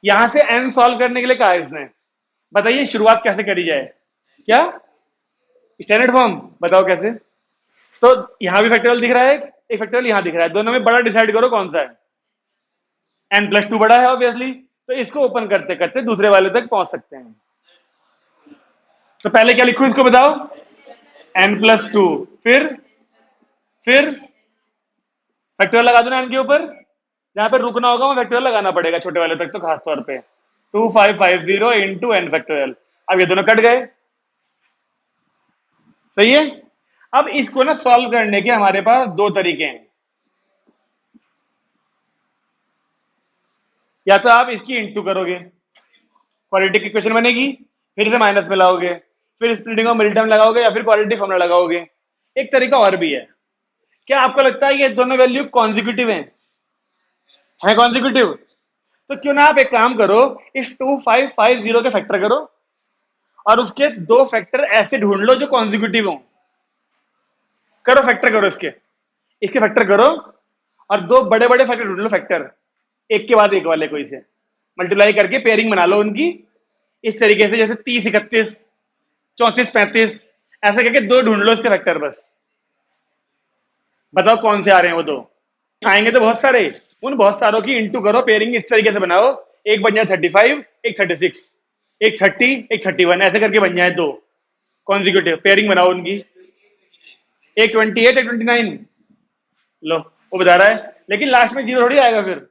यहां से n सॉल्व करने के लिए कहा है इसने। बताइए शुरुआत कैसे करी जाए? क्या स्टैंडर्ड फॉर्म? बताओ कैसे। तो यहां भी फैक्टोरियल दिख रहा है, एक फैक्टोरियल यहां दिख रहा है, दोनों में बड़ा डिसाइड करो कौन सा है। n+2 बड़ा है ऑब्वियसली, तो इसको ओपन करते करते दूसरे वाले तक पहुंच सकते हैं। तो पहले क्या लिखूं इसको बताओ? n+2, फिर फैक्टोरियल लगा दो ना n के ऊपर। जहां पर रुकना होगा वहां फैक्टोरियल लगाना पड़ेगा, छोटे वाले तक तो खास तौर पे 2550 इंटू n फैक्टोरियल। अब ये दोनों कट गए, सही है। अब इसको ना सॉल्व करने के हमारे पास 2 तरीके हैं। या तो आप इसकी इंटू करोगे, क्वाड्रेटिक इक्वेशन बनेगी, फिर इसे माइनस में लाओगे, फिर स्प्लिटिंग ऑफ मिडिल टर्म लगाओगे, या फिर क्वाड्रेटिक फॉर्मूला लगाओगे। एक तरीका और भी है। क्या आपको लगता है ये दोनों वैल्यू कॉन्जिक्यूटिव है कॉन्जिक्यूटिव? तो क्यों ना आप एक काम करो, इस 2550 के फैक्टर करो और उसके 2 फैक्टर ऐसे ढूंढ लो जो कॉन्जिक्यूटिव हो। करो, फैक्टर करो, इसके फैक्टर करो और 2 बड़े बड़े फैक्टर ढूंढ लो, फैक्टर एक के बाद एक वाले को इसे मल्टीप्लाई करके पेयरिंग बना लो उनकी, इस तरीके से जैसे 30, 31, 34, 35 ऐसे करके 2 ढूंढ लो इसके फैक्टर। बस बताओ कौन से आ रहे हैं वो 2। आएंगे तो बहुत सारे, उन बहुत सारों की इंटू करो, पेयरिंग इस तरीके से बनाओ, एक बन जाए 35, एक 36, एक 30, एक 31, ऐसे करके बन जाए 2 कॉन्जिक्यूटिव। पेयरिंग बनाओ उनकी, एक 28, एक 29। लो वो बता रहा है, लेकिन लास्ट में 0 थोड़ी आएगा फिर।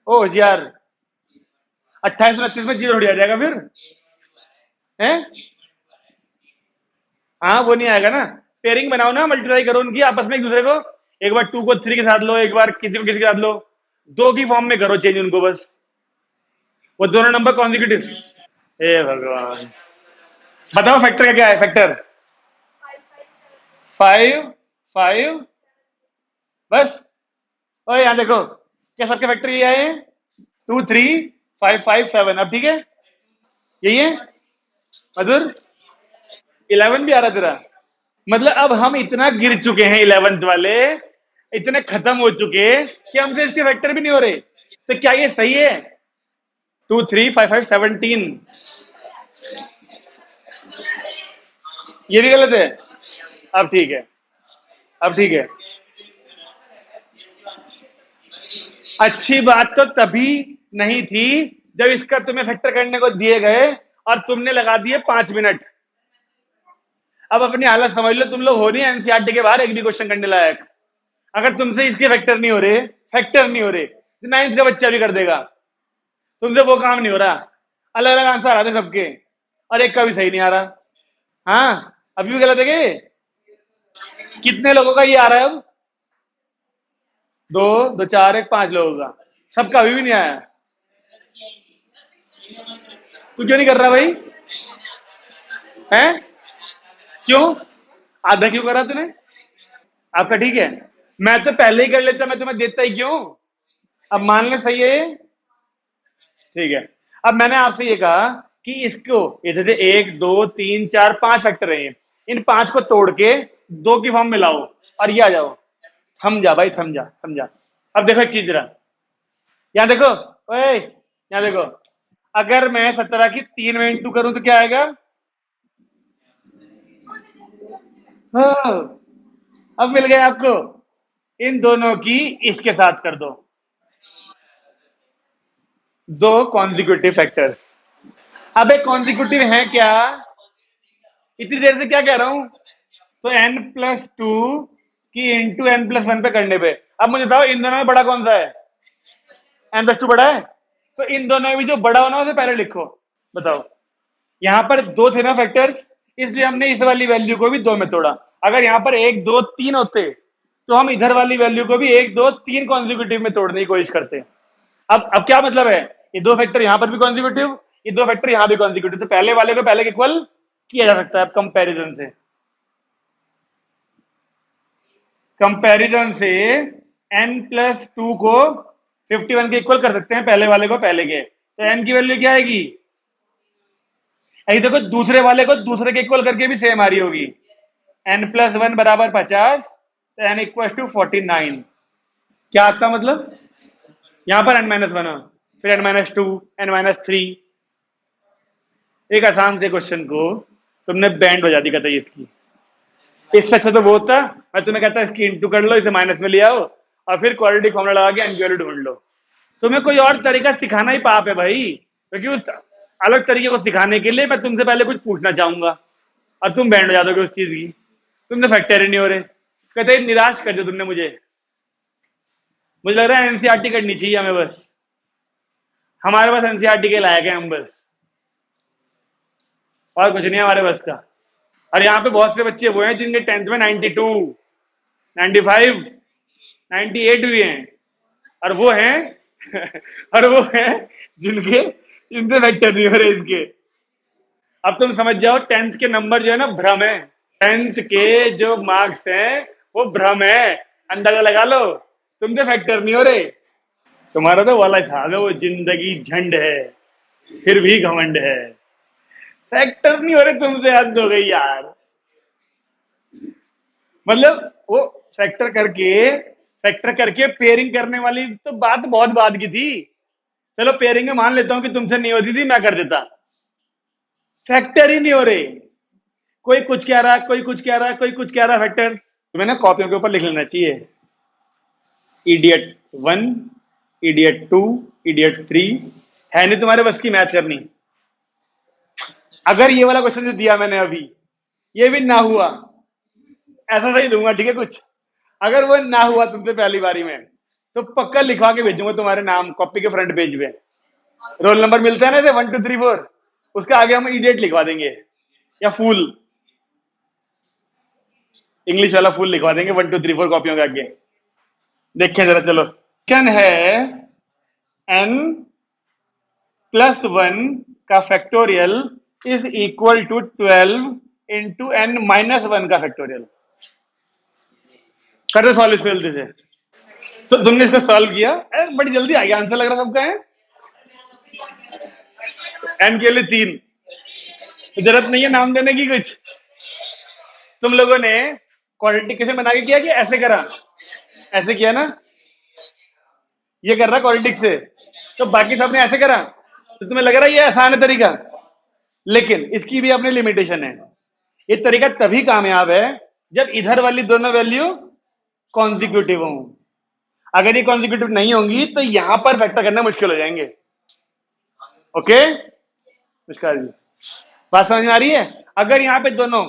ओ यार, 28 29 में जीरो उड़ जाएगा फिर है। हाँ वो नहीं आएगा ना। पेयरिंग बनाओ ना, मल्टीप्लाई करो उनकी आपस में एक दूसरे को। एक बार 2 को 3 के साथ लो, एक बार किसी को किसी के साथ लो। 2 की फॉर्म में करो चेंज उनको बस। वो दोनों नंबर कॉन्जिक्यूटिव। हे भगवान। बताओ फैक्टर का क्या है फैक्टर। 5 5 बस। ओए यहाँ देखो, क्या सबके फैक्टर ये आए। 2 3 5 5 7। अब ठीक है, यही है मधुर। 11 भी आ रहा तेरा। मतलब अब हम इतना गिर चुके हैं 11th वाले, इतने खत्म हो चुके कि हमसे इसके फैक्टर भी नहीं हो रहे। तो क्या ये सही है। 2 3 5 5 17। ये भी गलत है। अब ठीक है, अब ठीक है। अच्छी बात तो तभी नहीं थी जब इसका तुम्हें फैक्टर करने को दिए गए और तुमने लगा दिए 5 मिनट। अब अपनी हालत समझ लो, तुम लोग हो नहीं एनसीईआरटी के बाहर एक भी क्वेश्चन करने लायक। अगर तुमसे इसके फैक्टर नहीं हो रहे तो 9th का बच्चा भी कर देगा। तुमसे वो काम नहीं हो रहा। अलग अलग आंसर आ रहे सबके और एक का भी सही नहीं आ रहा। हाँ अभी भी गलत है क्या ये? कितने लोगों का ये आ रहा है अब। दो दो चार एक 5 लोगों का। सबका अभी भी नहीं आया। तू क्यों नहीं कर रहा भाई? हैं? क्यों? आधा क्यों करा तूने? आपका ठीक है। मैं तो पहले ही कर लेता, मैं तुम्हें देता ही क्यों। अब मान ले सही है ये? ठीक है। अब मैंने आपसे ये कहा कि इसको ये जैसे 1 2 3 4 5 फैक्टर है ये। इन 5 को तोड़ के 2 की फॉर्म में लाओ और ये आ जाओ। थम जा भाई, थम जा थम जा। अब देखो एक चीज जरा, यहाँ देखो। ओए यहाँ देखो, अगर मैं 17 की 3 में इंटू करूं तो क्या आएगा। हाँ, अब मिल गया आपको। इन दोनों की इसके साथ कर दो। 2 कॉन्जिक्यूटिव फैक्टर। अब एक कॉन्जिक्यूटिव है क्या? इतनी देर से क्या कह रहा हूं। तो n+2 की इंटू n+1 पे करने पे। अब मुझे बताओ इन दोनों में बड़ा कौन सा है। n+2 बड़ा है। तो इन दोनों में भी जो बड़ा होना उसे पहले लिखो। बताओ, यहां पर 2 थे ना फैक्टर्स, इसलिए हमने इस वाली वैल्यू को भी 2 में तोड़ा। अगर यहां पर 1 2 3 होते तो हम इधर वाली वैल्यू को भी 1 2 3 कॉन्जिक्यूटिव में तोड़ने की कोशिश करते। अब क्या मतलब है, ये 2 फैक्टर यहां पर भी कॉन्जिक्यूटिव, ये 2 फैक्टर यहां भी कॉन्जिक्यूटिव, तो पहले वाले को पहले इक्वल किया जा सकता है कंपैरिजन से। कंपैरिजन से n+2 को 51 के इक्वल कर सकते हैं, पहले वाले को पहले के। तो n की वैल्यू क्या आएगी। ऐसे देखो, दूसरे वाले को दूसरे के इक्वल करके भी सेम आ रही होगी। n+1 बराबर 50, तो n=49। क्या आता मतलब, यहां पर n-1 फिर n-2 n-3। एक आसान से क्वेश्चन को तुमने बैंड बजा दी कतई इसकी। इससे अच्छा तो वो होता मैं तुम्हें कहता इसकी इंटू कर लो, इसे माइनस में ले आओ और फिर क्वाड्रेटिक फॉर्मूला लगा के एन की वैल्यू ढूंढ लो। तुम्हें कोई और तरीका सिखाना ही पाप है भाई, क्योंकि उस अलग तरीके को सिखाने के लिए मैं तुमसे पहले कुछ पूछना चाहूंगा और तुम बैंड बजा दोगे उस चीज की। तुमने फैक्टर ही नहीं हो रहे। कहते निराश कर दिया तुमने मुझे। मुझे लग रहा है एनसीईआरटी करनी चाहिए हमें बस। हमारे पास एनसीईआरटी के लायक है हम बस, और कुछ नहीं है हमारे बस का। और यहाँ पे बहुत से बच्चे वो हैं जिनके 10th में 92 95 98 भी हैं, और वो हैं और वो हैं जिनके इनसे बेटर नहीं हो रहे इसके। अब तुम समझ जाओ 10th के नंबर जो है ना भ्रम है। 10th के जो मार्क्स हैं वो भ्रम है, अंदाजा लगा लो। तुमसे फैक्टर नहीं हो रहे। तुम्हारा तो वाला था वो जिंदगी झंड है फिर भी घमंड है। फैक्टर नहीं हो रहे तुमसे, हद हो गई यार। मतलब वो फैक्टर करके पेयरिंग करने वाली तो बात बहुत बाद की थी। चलो पेयरिंग में मान लेता हूं कि तुमसे नहीं होती थी, मैं कर देता। फैक्टर ही नहीं हो रहे। कोई कुछ कह रहा, कोई कुछ कह रहा, कोई कुछ कह रहा फैक्टर। तुम्हें ना कॉपियों के ऊपर लिख लेना चाहिए। Idiot 1, idiot 2, idiot 3। है नहीं तुम्हारे बस की मैथ करनी। अगर ये वाला क्वेश्चन जो दिया मैंने अभी ये भी ना हुआ, ऐसा सही दूंगा ठीक है कुछ। अगर वो ना हुआ तुमसे पहली बारी में तो पक्का लिखवा के भेजूंगा तुम्हारे नाम कॉपी के फ्रंट पेज पे। रोल नंबर मिलता है ना, ऐसे 1 2 3 4, उसके आगे हम इडियट लिखवा देंगे, या फूल, इंग्लिश वाला फूल लिखवा देंगे 1 2 3 4 कॉपियों के आगे। देखें जरा, चलो। क्वेश्चन है n प्लस 1 का factorial is equal to 12 into n minus 1 का फैक्टोरियल। कर दो सॉल्व इसको जल्दी से। तो तुमने इसको सॉल्व किया, अरे बड़ी जल्दी आ गया आंसर, लग रहा सबका है। n के लिए 3, तो जरूरत नहीं है नाम देने की कुछ। तुम लोगों ने क्वाड्रेटिक इक्वेशन बना के किया कि ऐसे करा? ऐसे किया ना, ये कर रहा क्वाड्रेटिक से, तो बाकी सबने ऐसे करा, तो तुम्हें लग रहा है ये आसान है तरीका, लेकिन इसकी भी अपनी लिमिटेशन है। ये तरीका तभी कामयाब है जब इधर वाली दोनों वैल्यू कॉन्जिक्यूटिव हो। अगर ये कॉन्जिक्यूटिव नहीं होंगी तो यहां पर फैक्टर करना मुश्किल हो जाएंगे। ओके मुश्किल जी, बात समझ में आ रही है? अगर यहाँ पे दोनों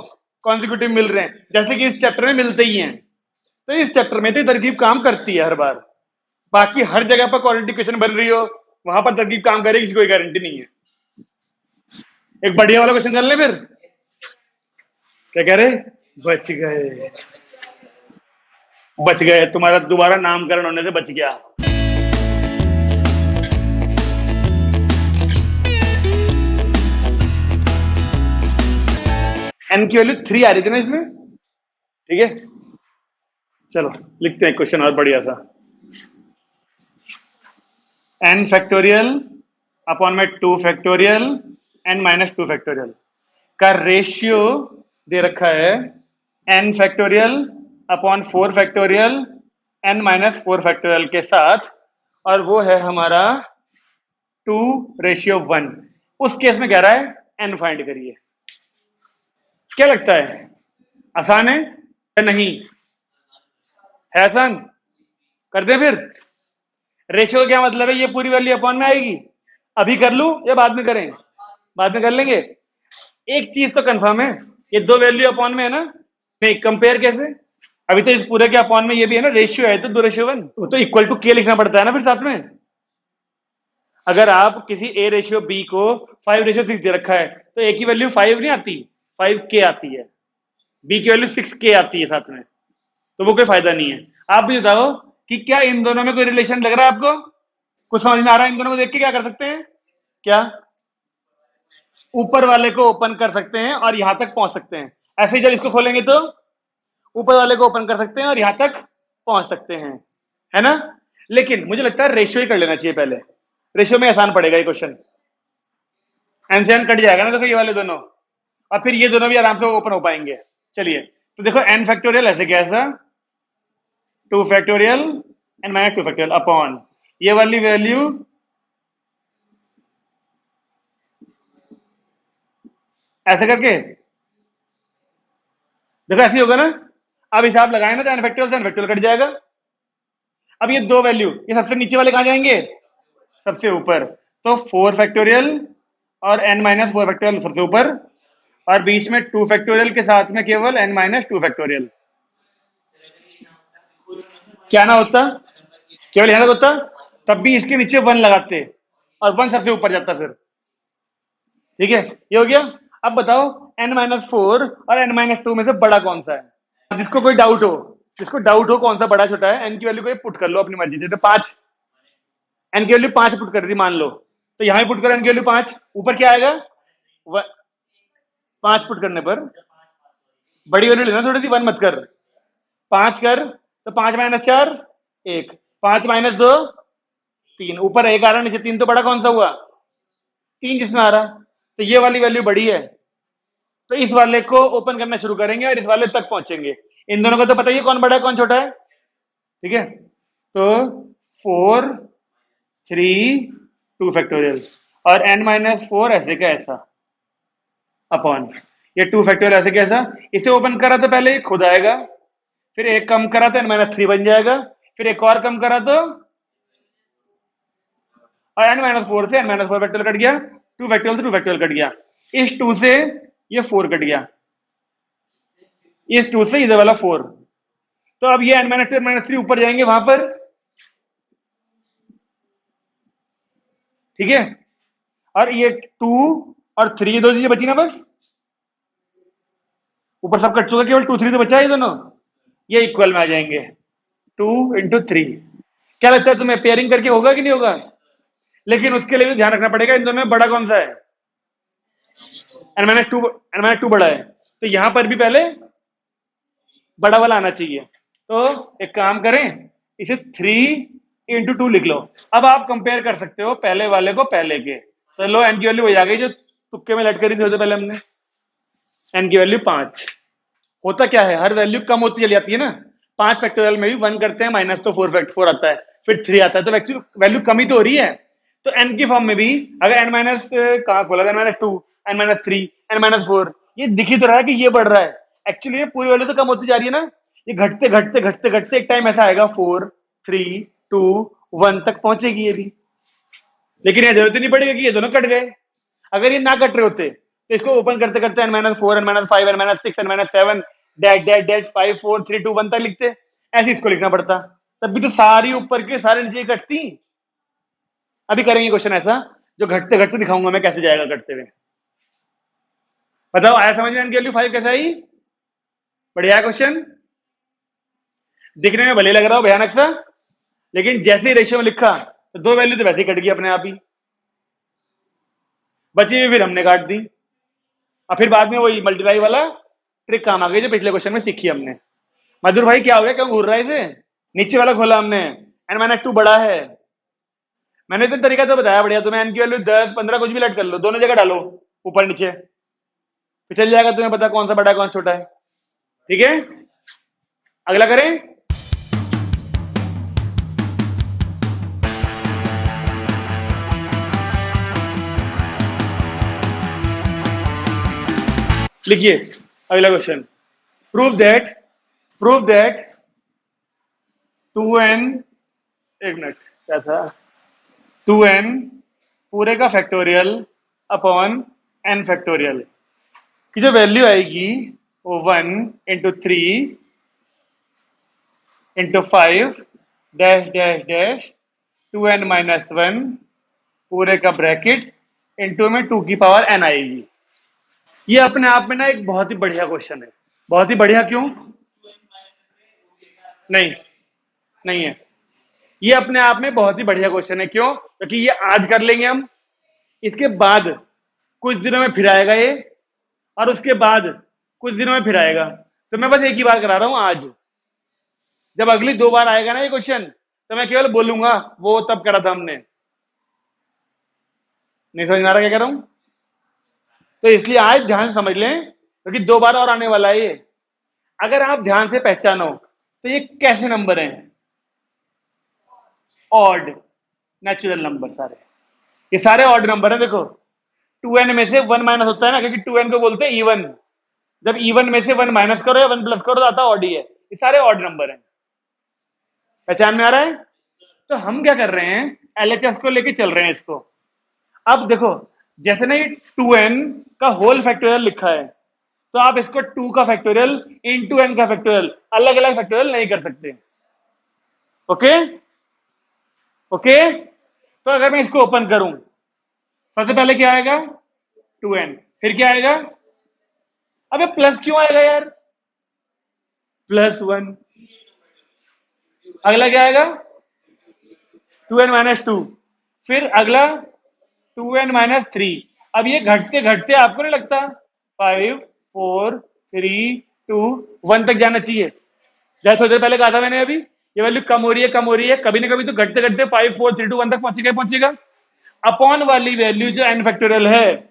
कॉन्जिक्यूटिव मिल रहे हैं, जैसे कि इस चैप्टर में मिलते ही हैं, तो इस चैप्टर में तो तरकीब काम करती है हर बार। बाकी हर जगह पर क्वाड्रेटिक इक्वेशन बन रही हो, वहां पर तरकीब काम करेगी, इसकी कोई गारंटी नहीं है। एक बढ़िया वाला क्वेश्चन कर ले फिर। क्या कह रहे? बच गए, बच गए, तुम्हारा दोबारा नामकरण होने से बच गया। एन की वैल्यू 3 आ रही थी ना इसमें, ठीक है। चलो लिखते हैं क्वेश्चन और बढ़िया सा। n फैक्टोरियल अपॉन में 2 फैक्टोरियल n माइनस 2 फैक्टोरियल का रेशियो दे रखा है n factorial upon 4 factorial n minus 4 factorial के साथ, और वो है हमारा 2:1। उस केस में कह रहा है n फाइंड करिए। क्या लगता है, आसान है या नहीं? है आसान? कर दे फिर। रेशियो क्या मतलब है? ये पूरी वैल्यू अपॉन में आएगी। अभी कर लूं या बाद में करें? बाद में कर लेंगे। एक चीज तो कंफर्म है, ये दो वैल्यू अपॉन में है ना, नहीं कंपेयर कैसे? अभी तो इस पूरे के अपॉन में ये भी है ना, रेशियो है तो 2:1, तो इक्वल टू के लिखना पड़ता है ना फिर साथ में। अगर आप किसी ए रेशियो बी को 5:6 दे रखा है, तो ए की वैल्यू 5 नहीं आती, 5k आती है, बी की वैल्यू 6k आती है साथ में, तो वो कोई फायदा नहीं है। आप भी बताओ कि क्या इन दोनों में कोई रिलेशन लग रहा है आपको? कुछ समझ में आ रहा है? इन दोनों को देख के क्या कर सकते हैं? क्या ऊपर वाले को ओपन कर सकते हैं और यहां तक पहुंच सकते हैं। ऐसे ही जब इसको खोलेंगे तो ऊपर वाले को ओपन कर सकते हैं और यहां तक पहुंच सकते हैं, है ना। लेकिन मुझे लगता है रेशियो ही कर लेना चाहिए पहले, रेशियो में आसान पड़ेगा ये क्वेश्चन। एन से एन कट जाएगा ना, देखो ये वाले दोनों, और फिर ये दोनों भी आराम से ओपन हो पाएंगे। चलिए तो देखो एन फैक्टोरियल ऐसे कैसा, 2 factorial n minus 2 factorial upon ये वाली वैल्यू ऐसे करके, देखो ऐसे होगा ना। अब हिसाब लगाए ना तो एन फैक्टोरियल से एन फैक्टोरियल कट जाएगा। अब ये दो वैल्यू, ये सबसे नीचे वाले कहां जाएंगे? सबसे ऊपर। तो 4 फैक्टोरियल और n माइनस 4 फैक्टोरियल सबसे ऊपर, और बीच में 2 फैक्टोरियल के साथ में केवल n माइनस 2 फैक्टोरियल। क्या ना होता, केवल यहां तक होता, तब भी इसके नीचे 1 लगाते और 1 सबसे ऊपर जाता फिर। ठीक है, ये हो गया। अब बताओ n माइनस 4 और n माइनस 2 में से बड़ा कौन सा है? जिसको कोई डाउट हो, जिसको डाउट हो कौन सा बड़ा छोटा है, n की वैल्यू को पुट कर लो अपनी मर्जी से। तो 5, n की वैल्यू 5 पुट कर दी मान लो, तो यहां पुट करो n की वैल्यू 5, ऊपर क्या आएगा? 5 पुट करने पर बड़ी वैल्यू लेना थोड़ी सी, 1 मत कर, 5 कर, तो 5 माइनस 4 1, 5 माइनस 2 3, ऊपर 1 आ रहा, नीचे 3, तो बड़ा कौन सा हुआ? 3 जिसमें आ रहा, तो ये वाली वैल्यू बड़ी है, तो इस वाले को ओपन करना शुरू करेंगे और इस वाले तक पहुंचेंगे। इन दोनों को तो पता ही है कौन बड़ा है कौन छोटा है, ठीक है। तो 4 3 2 फैक्टोरियल और n माइनस 4 ऐसे का ऐसा अपॉन ये 2 फैक्टोरियल ऐसे कैसा, इसे ओपन करा तो पहले ये खुद आएगा, फिर एक कम करा तो n माइनस 3 बन जाएगा, फिर एक और कम करा तो, और n माइनस 4 से n माइनस 4 फैक्टोरियल कट गया, 2 फैक्टोरियल से 2 फैक्टोरियल कट गया, इस 2 से ये 4 कट गया, इस 2 से इधर वाला 4, तो अब ये n माइनस 2 n माइनस 3 ऊपर जाएंगे वहां पर, ठीक है। और ये 2 और 3, ये दो चीजें बची ना बस, ऊपर सब कट चुका, केवल 2 3 तो बचा है, ये दोनों ये इक्वल में आ जाएंगे। 2 × 3, क्या लगता है तुम्हें पेयरिंग करके होगा कि नहीं होगा? लेकिन उसके लिए भी ध्यान रखना पड़ेगा इन दोनों में बड़ा कौन सा है, n-2 बड़ा है, तो यहां पर भी पहले बड़ा वाला आना चाहिए। तो एक काम करें, इसे 3 × 2 लिख लो। अब आप कंपेयर कर सकते हो पहले वाले को पहले के, तो लो n की वैल्यू वही आ गई जो तुक्के में लट करी थी पहले हमने, n की वैल्यू 5। होता क्या है, हर वैल्यू कम होती चली जाती है ना, 5 फैक्टोरियल में भी 1 करते हैं माइनस, तो 4 आता है, फिर 3 आता है, तो वैल्यू कम ही तो हो रही है। तो n की फॉर्म में भी अगर n माइनस कहाँ खोला था, n-2, n-3, n-4, ये दिख ही तो रहा है कि ये बढ़ रहा है। एक्चुअली ये पूरी वैल्यू तो कम होती जा रही है ना, ये घटते घटते घटते घटते एक टाइम ऐसा आएगा 4 3 2 1 तक पहुंचेगी ये भी। लेकिन ये जरूरत ही नहीं पड़ेगी कि ये दोनों कट गए। अगर ये ना कट रहे होते तो इसको ओपन करते करते n-4, n-5, n-6, n-7 that that that 5 4 3 2 1 तक लिखते, ऐसे इसको लिखना पड़ता, तब भी तो सारी ऊपर के सारे नीचे कटती। अभी करेंगे क्वेश्चन ऐसा जो घटते घटते दिखाऊंगा मैं कैसे जाएगा कटते हुए। बताओ आया समझ में, n की वैल्यू 5 कैसा आई? बढ़िया क्वेश्चन, दिखने में भले लग रहा हो भयानक सा, लेकिन जैसे ही रेशियो में लिखा तो दो वैल्यू तो वैसे ही कट गई अपने आप ही, बची हुई फिर हमने काट दी, और फिर बाद में वही मल्टीप्लाई वाला ट्रिक काम आ गई जो पिछले क्वेश्चन में सीखी हमने। मधुर भाई क्या हो गया, क्यों घूर रहा है इसे? नीचे वाला खोला हमने, n-2 बड़ा है, मैंने तो तरीका तो बताया बढ़िया, तुम्हें n की वैल्यू 10 15 कुछ भी लट कर लो, दोनों जगह डालो ऊपर नीचे, फिर चल जाएगा तुम्हें पता कौन सा बड़ा है कौन छोटा है। ठीक है, अगला करें। लिखिए अगला क्वेश्चन, प्रूव दैट 2n, एक मिनट क्या था, 2n पूरे का फैक्टोरियल अपॉन n फैक्टोरियल की जो वैल्यू आएगी वो 1 × 3 × 5 डैश डैश डैश 2n-1 पूरे का ब्रैकेट इंटू में 2 की पावर n आएगी। ये अपने आप में ना एक बहुत ही बढ़िया क्वेश्चन है। बहुत ही बढ़िया क्यों? नहीं, नहीं है, ये अपने आप में बहुत ही बढ़िया क्वेश्चन है। क्यों? क्योंकि ये आज कर लेंगे हम, इसके बाद कुछ दिनों में फिर आएगा ये, और उसके बाद कुछ दिनों में फिर आएगा। तो मैं बस एक ही बार करा रहा हूं आज, जब अगली 2 बार आएगा ना ये क्वेश्चन तो मैं केवल बोलूंगा वो तब करा था हमने। नहीं समझ में आ रहा क्या कह रहा हूं? तो इसलिए आज ध्यान से समझ लें क्योंकि 2 बार और आने वाला है ये। अगर आप ध्यान से पहचानो तो ये कैसे नंबर हैं, ऑड नेचुरल नंबर, सारे ये सारे ऑड नंबर है। देखो 2n में से 1 माइनस होता है ना, क्योंकि 2n को बोलते हैं इवन, जब इवन में से 1 माइनस करो या 1 प्लस करो तो आता ऑड ही है। ये सारे ऑड नंबर हैं, पहचान में आ रहा है? तो हम क्या कर रहे हैं, एलएचएस को लेके चल रहे हैं इसको। अब देखो जैसे ना ये 2n का होल फैक्टोरियल लिखा है, तो आप इसको 2 का फैक्टोरियल इंटू n का फैक्टोरियल अलग अलग फैक्टोरियल नहीं कर सकते। ओके ओके, तो अगर मैं इसको ओपन करूं, सबसे पहले क्या आएगा 2n, फिर क्या आएगा, अबे प्लस क्यों आएगा यार, +1, अगला क्या आएगा 2n-2, फिर अगला 2n-3। अब ये घटते घटते आपको नहीं लगता 5 4 3 2 1 तक जाना चाहिए? जैसे थोड़ी देर पहले कहा था मैंने, अभी ये वैल्यू कम हो रही है, कभी ना कभी तो घटते घटते 5 4 3 2 1 तक पहुंचेगा। अपॉन वाली वैल्यू जो n फैक्टोरियल है,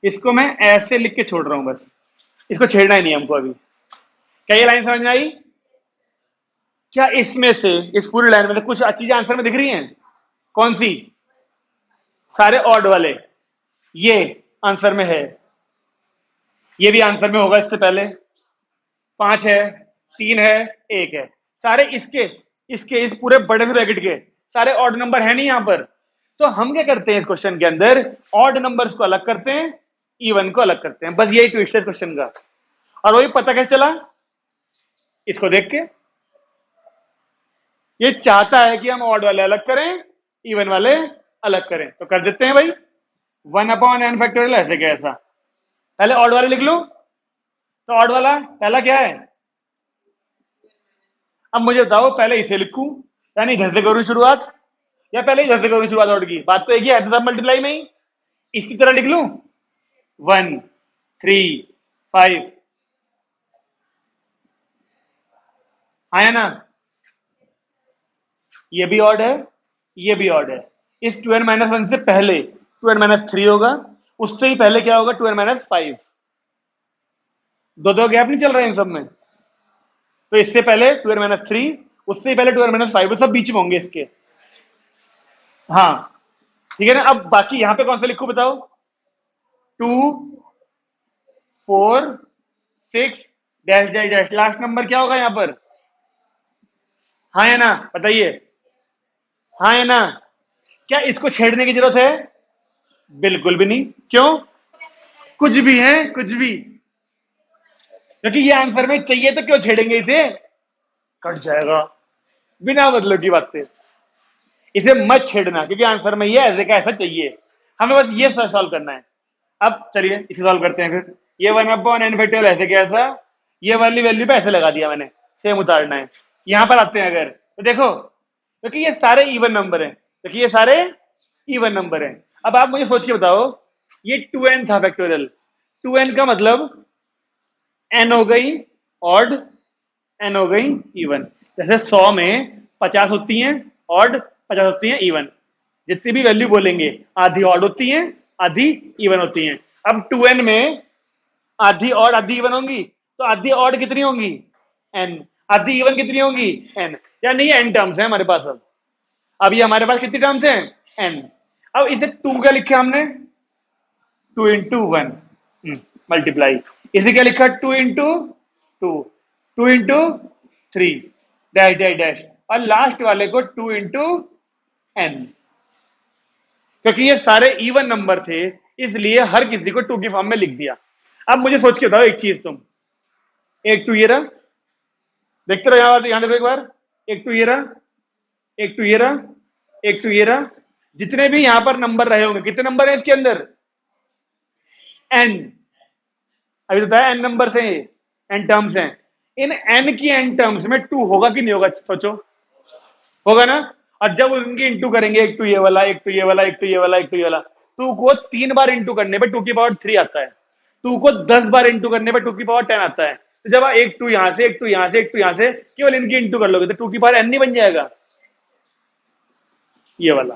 इसको मैं ऐसे लिख के छोड़ रहा हूं, बस इसको छेड़ना ही नहीं हमको अभी। क्या ये लाइन समझ में आई? क्या इसमें से, इस पूरी लाइन में से कुछ चीजें आंसर में दिख रही हैं? कौन सी? सारे ऑड वाले, ये आंसर में है, ये भी आंसर में होगा इससे पहले, 5 है, 3 है, 1 है, सारे इसके इसके इस पूरे बड़े से ब्रैकेट के सारे ऑड नंबर है नहीं यहां पर। तो हम क्या करते हैं इस क्वेश्चन के अंदर, ऑड नंबर्स को अलग करते हैं, इवन को अलग करते हैं, बस यही ट्विस्ट है क्वेश्चन का। और वही पता कैसे चला, इसको देख के, ये चाहता है कि हम ऑड वाले अलग करें, इवन वाले अलग करें, तो कर देते हैं भाई। 1/n ऐसे क्या ऐसा, पहले ऑड वाले लिख लो। तो ऑड वाला पहला क्या है, अब मुझे बताओ पहले इसे लिखूं यानी इधर से करूं शुरुआत, या पहले इधर से करूं शुरुआत ऑड की, बात तो एक ही है, तो सब मल्टीप्लाई में ही इसकी तरह लिख लूं 1 3 5, आया ना, ये भी ऑड है, ये भी ऑड है। इस 2n-1 से पहले 2n-3 होगा, उससे ही पहले क्या होगा 2n-5, दो गैप नहीं चल रहे हैं इन सब में, तो इससे पहले 2n-3, उससे ही पहले 2n-5, वो सब बीच में होंगे इसके। हाँ ठीक है ना। अब बाकी यहां पे कौन सा लिखूं बताओ, 2 4 6 dash dash dash, last number क्या होगा यहां पर, हाँ है ना, बताइए, हाँ है ना। क्या इसको छेड़ने की जरूरत है, बिल्कुल भी नहीं, क्यों, कुछ भी है, कुछ भी, क्योंकि ये आंसर में चाहिए, तो क्यों छेड़ेंगे इसे, कट जाएगा, बिना मतलब की बात से इसे मत छेड़ना, क्योंकि आंसर में ये ऐसे का ऐसा चाहिए, हमें बस ये सॉल्व करना है। अब चलिए इसे सॉल्व करते हैं फिर। ये 1/n ऐसे कैसा, ये वाली वैल्यू पे ऐसे लगा दिया मैंने, सेम उतारना है। यहां पर आते हैं अगर, तो देखो क्योंकि ये सारे इवन नंबर हैं, क्योंकि ये सारे इवन नंबर हैं। अब आप मुझे सोच के बताओ, ये 2n था फैक्टोरियल, 2n का मतलब n हो गई ऑड, n हो गई इवन। जैसे 100 में 50 होती हैं ऑड, 50 होती हैं इवन, जितनी भी वैल्यू बोलेंगे आधी ऑड होती हैं, आधी इवन होती हैं। अब 2n में आधी ऑड आधी इवन होंगी, तो आधी ऑड कितनी होंगी n, आधी इवन कितनी होंगी n, यानी ये n टर्म्स है हमारे पास। अब अभी हमारे पास कितनी टर्म्स हैं n। अब इसे 2 क्या लिखा हमने, 2 इंटू 1 मल्टीप्लाई, इसे क्या लिखा 2 into 2, 2 into 3 dash dash dash, और लास्ट वाले को 2 इंटू n। क्योंकि ये सारे इवन नंबर थे, इसलिए हर किसी को 2 की फॉर्म में लिख दिया। अब मुझे सोच के बताओ एक चीज, तुम एक 2 ये रहा, देखते रहो यहां देखो एक बार, एक 2 ये रहा, एक 2 ये रहा, एक 2 ये रहा, जितने भी यहां पर नंबर रहे होंगे, कितने नंबर है इसके अंदर n, अभी तो बताया n नंबर से n टर्म्स हैं, इन n की n टर्म्स में 2 होगा कि नहीं होगा, सोचो, होगा ना। और जब उनकी इंटू करेंगे, एक 2 ये वाला, एक 2 ये वाला, एक 2 ये वाला, एक 2 ये वाला, 2 को 3 बार इंटू करने पे 2 की पावर 3 आता है, 2 को 10 बार इंटू करने पे 2 की पावर 10 आता है। तो जब आप एक 2 यहां से, एक 2 यहां से, एक 2 यहां से केवल इनकी इंटू कर लोगे, तो 2 की पावर n नहीं बन जाएगा, ये वाला,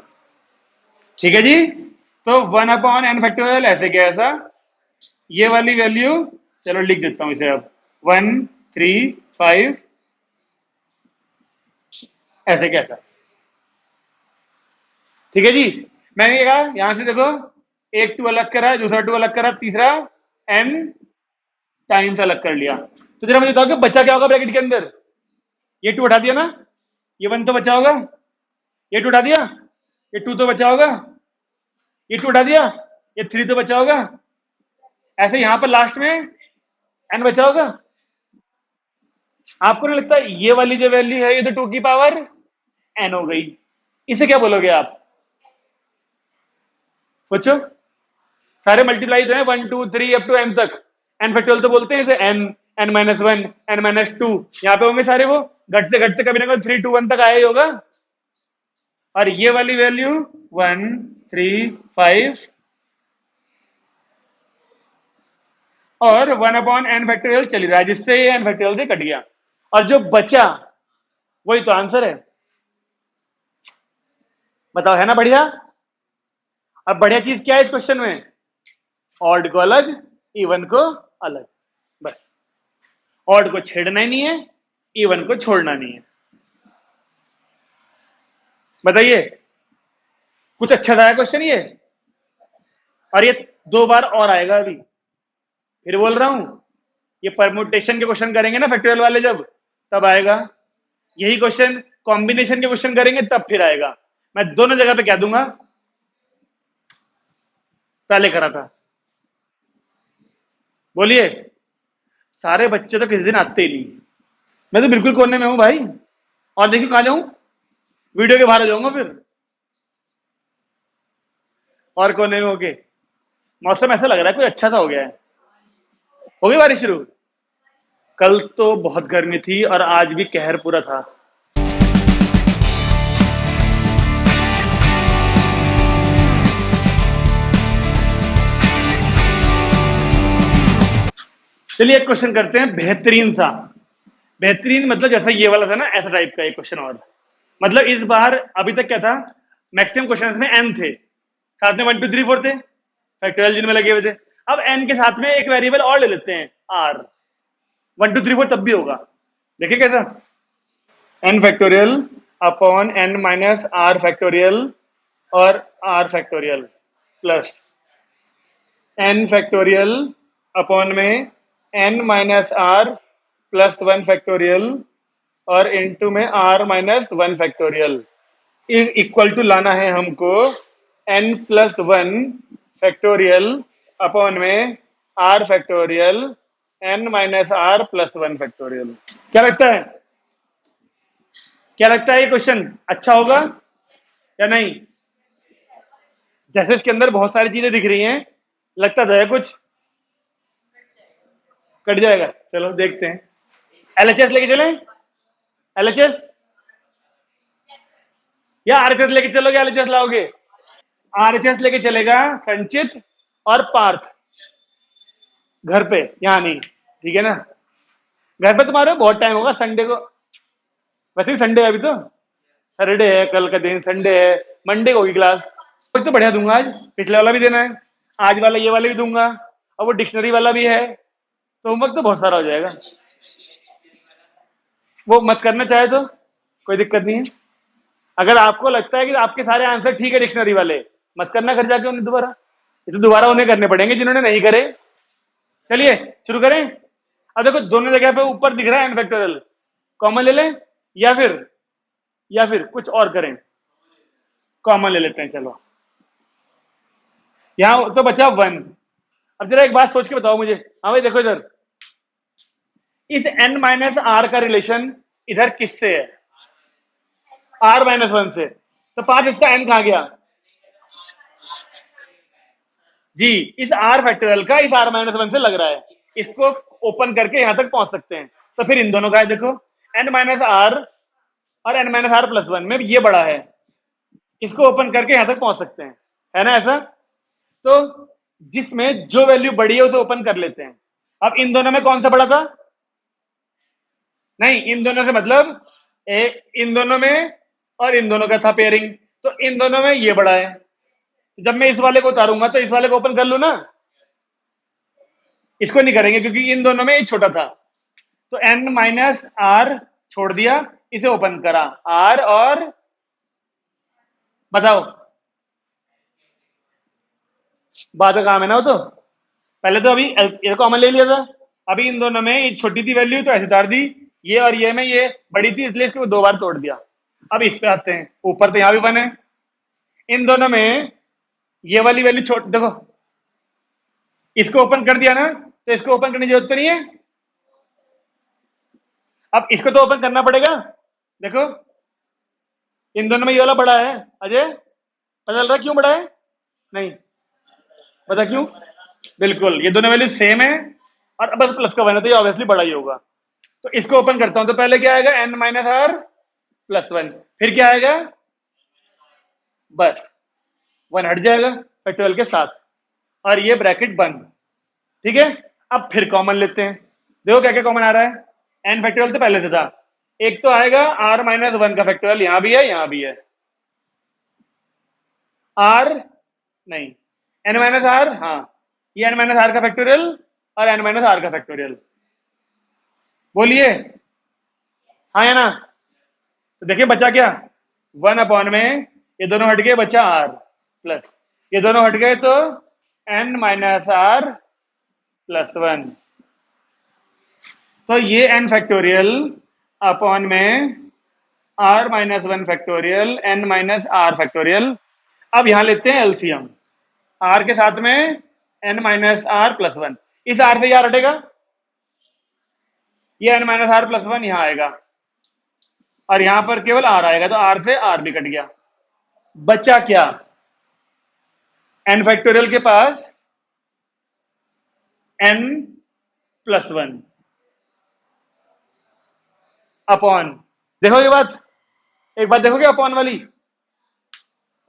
ठीक है जी। तो 1/n ऐसे क्या ऐसा, ये वाली वैल्यू, चलो लिख देता हूं इसे अब 1 3 5 ऐसे कैसा, ठीक है जी। मैंने कहा यहां से देखो, एक 2 अलग करा, दूसरा 2 अलग करा, तीसरा n टाइम्स अलग कर लिया। तो जरा मुझे बताओ कि बचा क्या होगा ब्रैकेट के अंदर, ये 2 उठा दिया ना, ये 1 तो बचा होगा, ये 2 उठा दिया, ये 2 तो बचा होगा, ये 2 उठा दिया, ये 3 तो बचा होगा, ऐसे यहां पर लास्ट में n बचा होगा। आपको नहीं लगता ये वाली जो वैल्यू है, ये तो 2 की पावर n हो गई, इसे क्या बोलोगे आप, सोचो, सारे मल्टीप्लाई तो है 1 2 3 अप टू n तक, n फैक्टोरियल तो बोलते हैं इसे, n n-1 n-2, यहां पे होंगे सारे, वो घटते घटते कभी ना कभी 3 2 1 तक आया ही होगा। और ये वाली वैल्यू 1 3 5 और 1/n फैक्टोरियल चली रहा है, जिससे ये n फैक्टोरियल से कट गया, और जो बचा वही तो आंसर है। बताओ, है ना बढ़िया। अब बढ़िया चीज क्या है इस क्वेश्चन में, ऑड को अलग, इवन को अलग, बस, ऑड को छेड़ना ही नहीं है, इवन को छोड़ना नहीं है। बताइए, कुछ अच्छा था क्वेश्चन ये, और ये 2 बार और आएगा अभी, फिर बोल रहा हूं, ये परमुटेशन के क्वेश्चन करेंगे ना फैक्टोरियल वाले, जब तब आएगा यही क्वेश्चन, कॉम्बिनेशन के क्वेश्चन करेंगे तब फिर आएगा। मैं दोनों जगह पे कह दूंगा, पहले करा था। बोलिए, सारे बच्चे तो किसी दिन आते ही नहीं, मैं तो बिल्कुल कोने में हूं भाई, और देखिए कहां जाऊं, वीडियो के बाहर आ जाऊंगा फिर। और कोने में होके। मौसम ऐसा लग रहा है कोई अच्छा सा हो गया है। हो गई बारिश शुरू। कल तो बहुत गर्मी थी और आज भी कहर पूरा था। चलिए एक क्वेश्चन करते हैं बेहतरीन सा। बेहतरीन मतलब जैसा ये वाला था ना, ऐसा टाइप का एक क्वेश्चन। और मतलब इस बार अभी तक क्या था, मैक्सिमम क्वेश्चन में एन थे, साथ में 1 2 3 4 थे, फैक्टोरियल जिनमें लगे हुए थे। अब एन के साथ में एक वेरिएबल और ले लेते हैं, आर। 1 2 3 4 तब भी होगा। देखिए कैसा, n factorial upon n minus r factorial और r factorial plus n factorial upon में n minus r plus 1 factorial और इनटू में r minus 1 factorial equal to लाना है हमको एन प्लस 1 फैक्टोरियल अपॉन में r factorial n minus r plus 1 factorial. क्या लगता है, क्या लगता है ये क्वेश्चन अच्छा होगा या नहीं? जैसे इसके अंदर बहुत सारी चीजें दिख रही हैं, लगता तो है कुछ कट जाएगा। चलो देखते हैं। एलएचएस लेके चलें, एलएचएस या आरएचएस लेके चलोगे? एलएचएस लाओगे? आरएचएस लेके चलेगा संचित और पार्थ घर पे, यहाँ नहीं, ठीक है ना? घर पे तुम्हारे बहुत टाइम होगा, संडे को। वैसे भी संडे है अभी तो, सैटरडे है, कल का दिन संडे है, मंडे को होगी क्लास। तो बढ़िया दूंगा आज, पिछले वाला भी देना है, आज वाला ये वाला भी दूंगा, और वो डिक्शनरी वाला भी है, तो होमवर्क तो बहुत सारा हो जाएगा। वो मत करना चाहे तो कोई दिक्कत नहीं है। अगर आपको लगता है कि आपके सारे आंसर ठीक है डिक्शनरी वाले, मत करना घर जाके उन्हें दोबारा। ये तो दोबारा उन्हें करने पड़ेंगे जिन्होंने नहीं करे। चलिए शुरू करें। अब देखो दोनों जगह पे ऊपर दिख रहा है एन फैक्टोरियल, कॉमन ले लें या फिर कुछ और करें। कॉमन ले लेते हैं, चलो। यहां तो बचा 1। अब जरा एक बात सोच के बताओ मुझे। हाँ भाई देखो इधर, इस n माइनस आर का रिलेशन इधर किससे है? r माइनस 1 से। तो 5 इसका n कहां गया जी? इस r फैक्टोरियल का इस r माइनस 1 से लग रहा है, इसको ओपन करके यहां तक पहुंच सकते हैं। तो फिर इन दोनों का है, देखो n माइनस आर और n माइनस आर प्लस 1 में ये बड़ा है, इसको ओपन करके यहां तक पहुंच सकते हैं, है ना ऐसा? तो जिसमें जो वैल्यू बड़ी है उसे ओपन कर लेते हैं। अब इन दोनों में कौन सा बड़ा था? नहीं, इन दोनों से मतलब इन दोनों में और इन दोनों का था पेयरिंग, तो इन दोनों में ये बड़ा है। जब मैं इस वाले को उतारूंगा तो इस वाले को ओपन कर लू ना, इसको नहीं करेंगे क्योंकि इन दोनों में ये छोटा था। तो n माइनस आर छोड़ दिया, इसे ओपन करा, r और बताओ, बाद का काम है ना वो तो। पहले तो अभी ये कॉमन ले लिया था, अभी इन दोनों में ये छोटी थी वैल्यू तो ऐसे उतार दी, ये और ये में ये बड़ी थी इसलिए इसको 2 बार तोड़ दिया। अब इस पे आते हैं, ऊपर तो यहां भी 1 है, इन दोनों में ये वाली वैल्यू छोड़, देखो इसको ओपन कर दिया ना, तो इसको ओपन करने की जरूरत तो नहीं है। अब इसको तो ओपन करना पड़ेगा। देखो इन दोनों में ये वाला बड़ा है, अजय पता चल रहा है क्यों बड़ा है? नहीं पता क्यों? बिल्कुल, ये दोनों वैल्यू सेम है और बस प्लस का 1 है तो ये ऑब्वियसली बड़ा ही होगा। तो इसको ओपन करता हूं तो पहले क्या आएगा, n माइनस आर प्लस 1, फिर क्या आएगा, बस 1 हट जाएगा फैक्टोरियल के साथ और ये ब्रैकेट बंद। ठीक है, अब फिर कॉमन लेते हैं। देखो क्या क्या कॉमन आ रहा है। n फैक्टोरियल तो पहले से था, एक तो आएगा r माइनस 1 का फैक्टोरियल, यहां भी है यहां भी है, r नहीं n माइनस आर, हाँ ये n माइनस आर का फैक्टोरियल और n माइनस आर का फैक्टोरियल। बोलिए हाँ या ना? तो देखिए बचा क्या, 1 अपॉन में ये दोनों हट गए, बचा r प्लस ये दोनों हट गए तो n माइनस आर प्लस 1। तो ये n फैक्टोरियल अपॉन में r minus 1 factorial n minus r factorial. अब यहां लेते हैं एलसीएम, r के साथ में n माइनस आर प्लस 1, इस r से यार हटेगा, ये n माइनस आर प्लस 1 यहां आएगा और यहां पर केवल r आएगा, तो r से r भी कट गया। बचा क्या, एन फैक्टोरियल के पास एन प्लस वन अपॉन, देखो ये बात, एक बात देखोगे अपॉन वाली,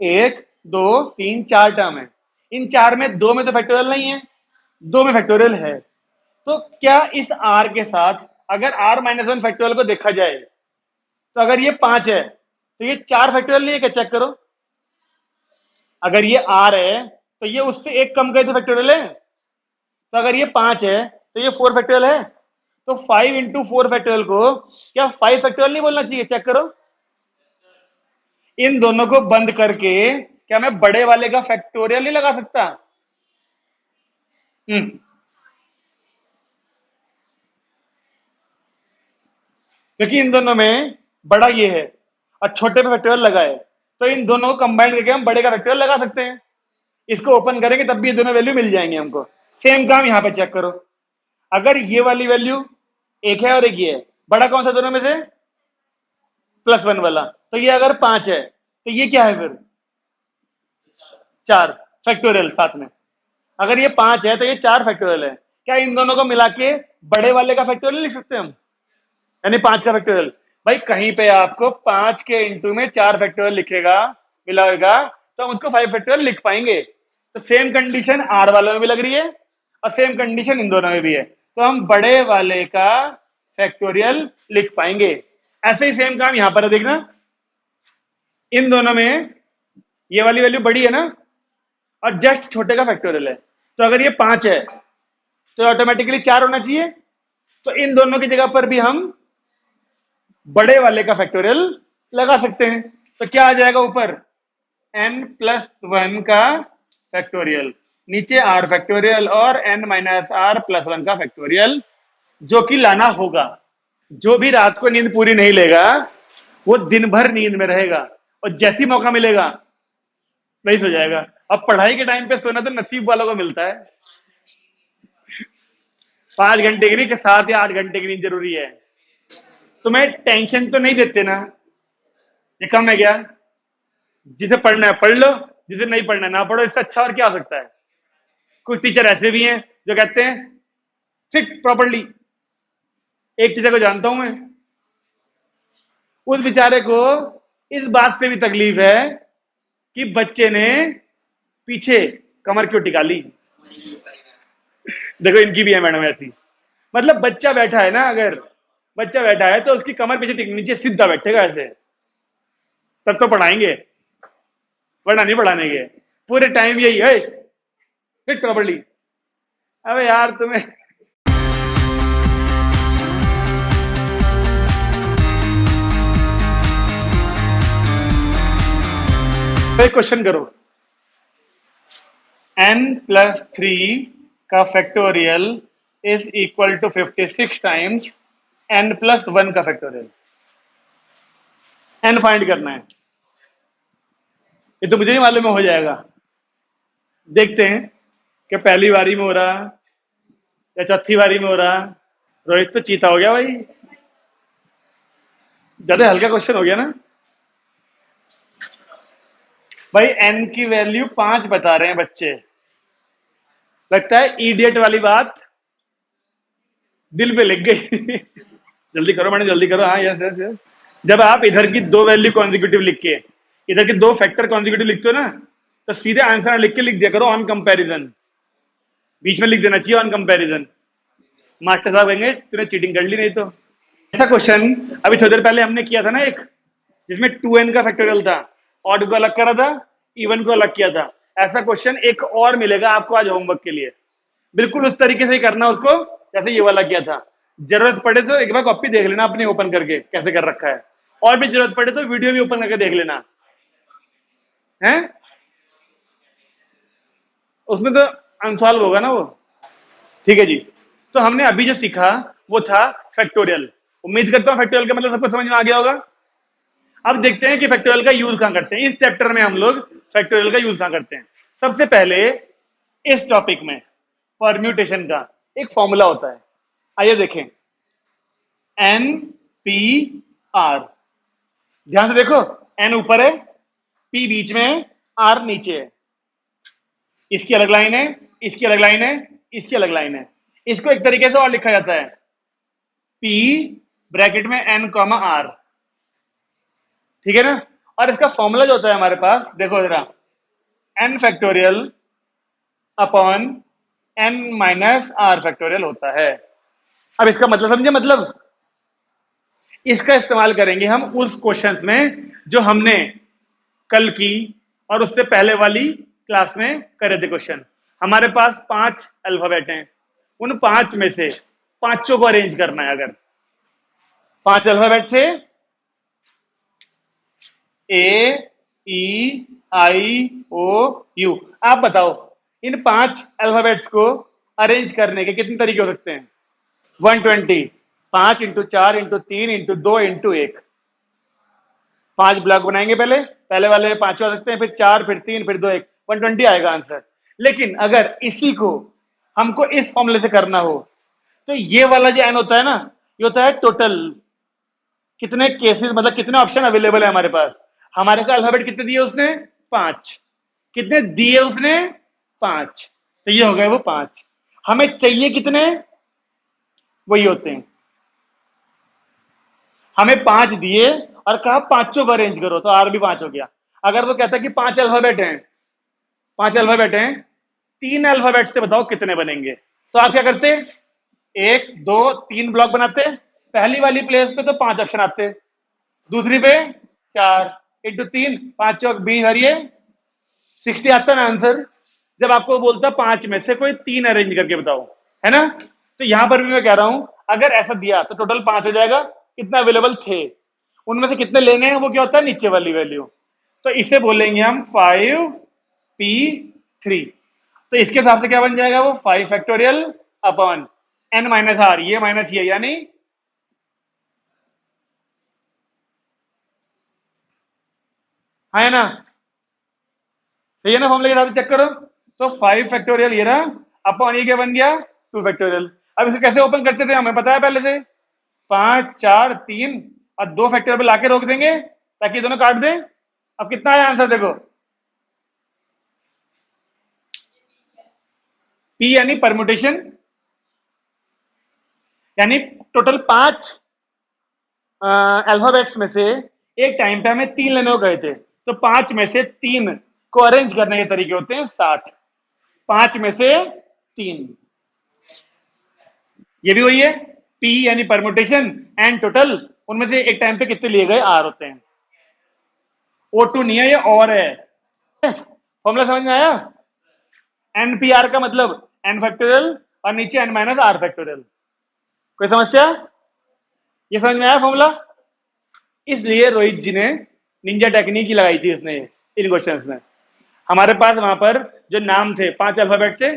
एक दो तीन चार टर्म है, इन चार में दो में तो फैक्टोरियल नहीं है, दो में फैक्टोरियल है। तो क्या इस आर के साथ अगर आर माइनस वन फैक्टोरियल को देखा जाए तो अगर ये पांच है तो ये चार फैक्टोरियल नहीं है क्या? चेक करो, अगर ये आर है तो ये उससे एक कम का तो फैक्टोरियल है, तो अगर ये पांच है तो ये फोर फैक्टोरियल है। तो फाइव इंटू फोर फैक्टोरियल को क्या फाइव फैक्टोरियल नहीं बोलना चाहिए? चेक करो, इन दोनों को बंद करके क्या मैं बड़े वाले का फैक्टोरियल नहीं लगा सकता? क्योंकि इन दोनों में बड़ा ये है और छोटे पे फैक्टोरियल लगा है, तो इन दोनों को कंबाइन करके हम बड़े का फैक्टोरियल लगा सकते हैं। इसको ओपन करेंगे तब भी ये दोनों वैल्यू मिल जाएंगे हमको। सेम काम यहां पे चेक करो, अगर ये वाली वैल्यू एक है और एक ये है, बड़ा कौन सा दोनों में से? प्लस वन वाला। तो ये अगर पांच है तो ये क्या है फिर? चार फैक्टोरियल साथ में। अगर ये पांच है तो ये चार फैक्टोरियल है। क्या इन दोनों को मिला के बड़े वाले का फैक्टोरियल लिख सकते हैं हम, यानी पांच का फैक्टोरियल? भाई कहीं पे आपको पांच के इंटू में चार फैक्टोरियल लिखेगा मिला होगा तो हम उसको फाइव फैक्टोरियल लिख पाएंगे। तो सेम कंडीशन आर वालों में भी लग रही है और सेम कंडीशन इन दोनों में भी है, तो हम बड़े वाले का फैक्टोरियल लिख पाएंगे। ऐसे ही सेम काम यहां पर है, देखना, इन दोनों में ये वाली वैल्यू बड़ी है ना और जस्ट छोटे का फैक्टोरियल है, तो अगर ये पांच है तो ऑटोमेटिकली चार होना चाहिए। तो इन दोनों की जगह पर भी हम बड़े वाले का फैक्टोरियल लगा सकते हैं। तो क्या आ जाएगा ऊपर? n प्लस वन का फैक्टोरियल, नीचे r फैक्टोरियल और n minus r plus one का फैक्टोरियल, जो कि लाना होगा। जो भी रात को नींद पूरी नहीं लेगा वो दिन भर नींद में रहेगा और जैसी मौका मिलेगा वही सो जाएगा। अब पढ़ाई के टाइम पे सोना तो नसीब वालों को मिलता है, 5 घंटे की नहीं, 7 या 8 घंटे की नींद जरूरी है। तुम्हें टेंशन तो नहीं देते ना, ये कम है क्या? जिसे पढ़ना है पढ़ लो, जिसे नहीं पढ़ना है ना पढ़ो, इससे अच्छा और क्या हो सकता है? कुछ टीचर ऐसे भी हैं जो कहते हैं सिट प्रॉपर्ली। एक टीचर को जानता हूं मैं, उस बेचारे को इस बात से भी तकलीफ है कि बच्चे ने पीछे कमर क्यों टिका ली। देखो इनकी भी है मैडम ऐसी, मतलब बच्चा बैठा है ना, अगर बच्चा बैठा है तो उसकी कमर पीछे टिकनी चाहिए, सीधा बैठेगा ऐसे, तब तो पढ़ाएंगे, वरना नहीं पढ़ाने के। पूरे टाइम यही है फिट प्रॉपर्ली। अबे यार तुम्हें एक क्वेश्चन करो, n प्लस थ्री का factorial is equal to 56 times n plus one का फैक्टोरियल। n फाइंड करना है, ये तो मुझे नहीं मालूम है, हो जाएगा। देखते हैं कि पहली बारी में हो रहा या चौथी बारी में हो रहा। रोहित तो चीता हो गया भाई, ज्यादा हल्का क्वेश्चन हो गया ना भाई। n की वैल्यू 5 बता रहे हैं बच्चे, लगता है इडियट वाली बात दिल पे लग गई। जल्दी करो मैडम जल्दी करो। हाँ यस यस यस। जब आप इधर की दो वैल्यू कॉन्जिक्यूटिव लिख के इधर की दो फैक्टर कॉन्जिक्यूटिव लिखते हो ना, तो सीधे आंसर लिख के लिख दिया करो ऑन कंपैरिजन, बीच में लिख देना चाहिए ऑन कंपैरिजन। मास्टर साहब कहेंगे तूने चीटिंग कर ली नहीं तो। ऐसा क्वेश्चन अभी थोड़ी देर पहले हमने किया था ना एक, जिसमें 2n का फैक्टोरियल था, ऑड को अलग करा था, इवन को अलग किया था। ऐसा क्वेश्चन एक और मिलेगा आपको आज होमवर्क के लिए, बिल्कुल उस तरीके से ही करना उसको जैसे ये वाला किया था। जरूरत पड़े तो एक बार कॉपी देख लेना अपनी ओपन करके कैसे कर रखा है, और भी जरूरत पड़े तो वीडियो भी ओपन करके देख लेना है, उसमें तो अनसॉल्व होगा ना वो। ठीक है जी, तो हमने अभी जो सीखा वो था फैक्टोरियल। उम्मीद करता हूं फैक्टोरियल का मतलब सबको समझ में आ गया होगा। अब देखते हैं कि फैक्टोरियल का यूज कहां करते हैं। इस चैप्टर में हम लोग फैक्टोरियल का यूज कहां करते हैं। सबसे पहले इस टॉपिक में परम्यूटेशन का एक फॉर्मूला होता है, आइए देखें। एन पी आर, ध्यान से देखो, एन ऊपर है, पी बीच में है, आर नीचे है। इसकी अलग लाइन है, इसकी अलग लाइन है, इसकी अलग लाइन है। इसको एक तरीके से और लिखा जाता है, P ब्रैकेट में N कॉमा R, ठीक है ना। और इसका फॉर्मूला जो होता है हमारे पास, देखो जरा, N factorial upon N minus R factorial होता है। अब इसका मतलब समझे, मतलब इसका इस्तेमाल करेंगे हम उस क्वेश्चन में जो हमने कल की और उससे पहले वाली क्लास में करे थे क्वेश्चन। हमारे पास 5 अल्फाबेट हैं, उन 5 में से 5 को अरेंज करना है। अगर 5 अल्फाबेट थे, ए ई आई ओ यू, आप बताओ इन 5 अल्फाबेट्स को अरेंज करने के कितने तरीके हो सकते हैं? 120, 5 into 4 into 3 into 2 into 1, 5 block बनाएंगे। पहले वाले में 5 हो सकते हैं, फिर 4, फिर 3, फिर 2, 1, 120 आएगा आंसर। लेकिन अगर इसी को हमको इस फॉर्मूले से करना हो तो ये वाला जो एन होता है ना, ये होता है टोटल कितने केसेस, मतलब कितने ऑप्शन अवेलेबल है हमारे पास। हमारे को अल्फाबेट कितने दिए उसने? 5। कितने दिए उसने? 5। तो ये हो गए वो 5। हमें चाहिए कितने? वही होते हैं। हमें 5 दिए और कहा 5 को अरेंज करो, तो आर भी 5 हो गया। अगर वो कहता है कि 5 अल्फाबेट हैं, 5 अल्फाबेट हैं, 3 अल्फाबेट से बताओ कितने बनेंगे। तो आप क्या करते? 1 2 3 ब्लॉक बनाते। पहली वाली प्लेस पे तो 5 ऑप्शन आते, दूसरी पे 4 इंटू 3, 5 चौक 20 और ये 60 आता ना आंसर। जब आपको बोलता 5 में से कोई 3 अरेंज करके बताओ, है ना। तो यहां पर भी मैं कह रहा हूं, अगर ऐसा दिया तो टोटल 5 हो जाएगा। कितने अवेलेबल थे, उनमें से कितने लेने हैं, वो क्या होता है? नीचे वाली वैल्यू। तो इसे बोलेंगे हम 5p3। तो इसके हिसाब से क्या बन जाएगा वो? 5 factorial upon n minus r, ये माइनस ये, यानी है ना, सही है ना। फॉर्मूले के हिसाब से चेक करो। तो 5 फैक्टोरियल ये रहा, अपॉन ये क्या बन गया? 2 फैक्टोरियल। अब इसे कैसे ओपन करते थे हमें पता है पहले से, 5 4 3 और 2 फैक्टोरियल पे लाके रोक देंगे ताकि ये दोनों काट दें। अब कितना आया आंसर देखो, पी यानी परमुटेशन, यानी टोटल 5 अल्फाबेट्स में से एक टाइम पे हमें 3 लेने को गए थे, तो 5 में से 3 को अरेंज करने के तरीके होते हैं 60। 5 में से 3, ये भी वही है, पी यानी परमुटेशन एंड टोटल, उनमें से एक टाइम पे कितने लिए गए? आर होते हैं। O2 नहीं है, ये और है। फॉर्मूला समझ में आया? एनपीआर का मतलब एन फैक्टोरियल और नीचे एन माइनस आर फैक्टोरियल। कोई समस्या? ये समझ में आया फॉर्मूला? इसलिए रोहित जी ने निंजा टेक्निक ही लगाई थी इसने इन क्वेश्चंस में। हमारे पास वहां पर जो नाम थे 5 अल्फाबेट थे,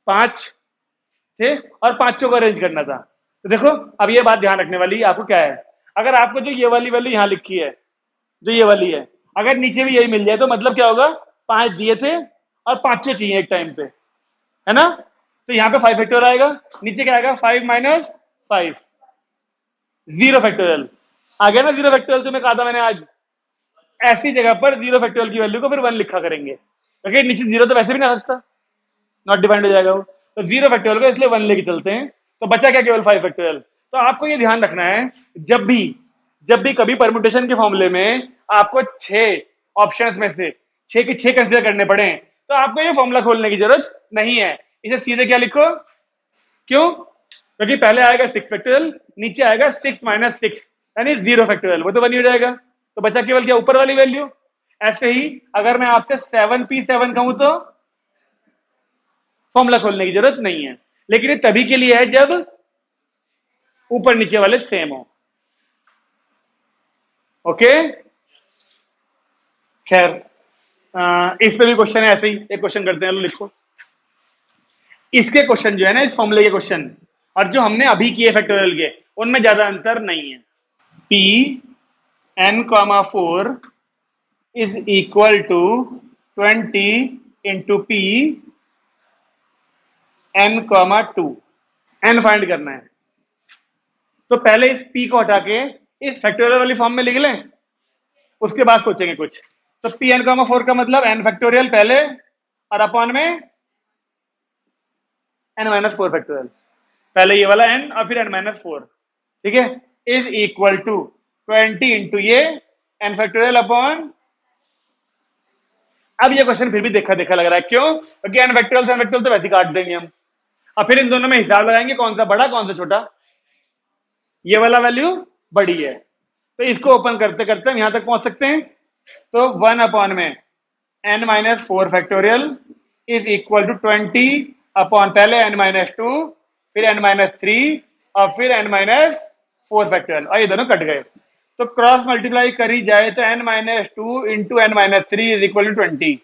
5 थे और 5 को अरेंज करना था। तो देखो अब ये बात ध्यान रखने वाली आपको क्या है, अगर आपको जो ये वाली वैल्यू यहाँ लिखी है, जो ये वाली है, अगर नीचे भी यही मिल जाए तो मतलब क्या होगा? 5 दिए थे और 5 चाहिए एक टाइम पे, है ना। तो यहाँ पे 5 फैक्टोरियल आएगा, नीचे क्या आएगा? 5 माइनस 5, 0 फैक्टोरियल आ गया ना। 0 फैक्टोरियल तुम्हें कहा था मैंने आज, ऐसी जगह पर 0 फैक्टोरियल की वैल्यू को फिर 1 लिखा करेंगे, क्योंकि नीचे 0 तो वैसे भी ना सकता, नॉट डिफाइंड हो जाएगा वो। तो 0 फैक्टोरियल को इसलिए 1 लेके चलते हैं, तो बचा क्या? केवल 5 फैक्टोरियल। तो आपको ये ध्यान रखना है, जब भी कभी परमुटेशन के फॉर्मूले में आपको 6 ऑप्शंस में से 6 के 6 कंसीडर करने पड़े, तो आपको ये फॉर्मूला खोलने की जरूरत नहीं है। इसे सीधे क्या लिखो? क्यों? क्योंकि पहले आएगा 6 फैक्टोरियल, नीचे आएगा 6 माइनस 6 यानी 0 फैक्टोरियल, वो तो 1 ही हो जाएगा। तो बचा केवल क्या? ऊपर वाली वैल्यू। ऐसे ही अगर मैं आपसे 7p7 कहूं तो फॉर्मूला खोलने की जरूरत नहीं है, लेकिन ये तभी के लिए है जब ऊपर नीचे वाले सेम हो। ओके, खैर इस पे भी क्वेश्चन है, ऐसे ही एक क्वेश्चन करते हैं, लो लिखो। इसके क्वेश्चन जो है ना, इस फॉर्मूले के क्वेश्चन और जो हमने अभी किए फैक्टोरियल के, उनमें ज्यादा अंतर नहीं है। p n, 4 is equal to 20 into p n, 2 n find करना है। तो पहले इस p को हटा के इस फैक्टोरियल वाली फॉर्म में लिख लें, उसके बाद सोचेंगे कुछ। तो p n, 4 का मतलब n फैक्टोरियल पहले और अपॉन में n-4 फैक्टोरियल, पहले ये वाला n और फिर n-4, ठीक है, इज इक्वल टू 20 इंटू ये n फैक्टोरियल अपॉन, अब ये क्वेश्चन फिर भी देखा देखा लग रहा है, क्यों? क्योंकि n फैक्टोरियल से n फैक्टोरियल तो वैसे काट देंगे हम, और फिर इन दोनों में हिसाब लगाएंगे कौन सा बड़ा कौन सा छोटा, ये वाला वैल्यू बड़ी है, तो इसको ओपन करते करते हम यहां तक पहुंच सकते हैं। तो 1 अपॉन में n-4 factorial is equal to 20 upon पहले n-2 फिर n-3 और फिर n-4 फैक्टोरियल, और ये दोनों कट गए, तो क्रॉस मल्टीप्लाई करी जाए तो n-2 into n-3 is equal to 20,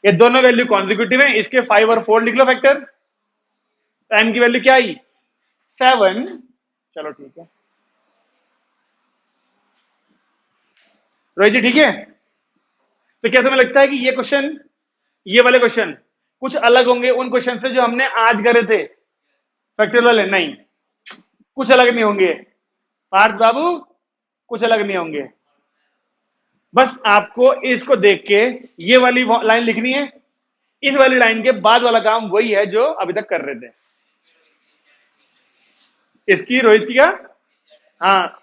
ये दोनों वैल्यू कॉन्जिक्यूटिव है, इसके 5 और 4 लिख लो फैक्टर, तो n की वैल्यू क्या आई 7, चलो ठीक है रोहित जी, ठीक है। तो क्या तुम्हें लगता है कि ये क्वेश्चन, ये वाले क्वेश्चन कुछ अलग होंगे उन क्वेश्चन से जो हमने आज करे थे फैक्टोरियल वाले? नहीं, कुछ अलग नहीं होंगे पार्थ बाबू, कुछ अलग नहीं होंगे, बस आपको इसको देख के ये वाली लाइन लिखनी है, इस वाली लाइन के बाद वाला काम वही है जो अभी तक कर रहे थे। इसकी रोहित की क्या, हाँ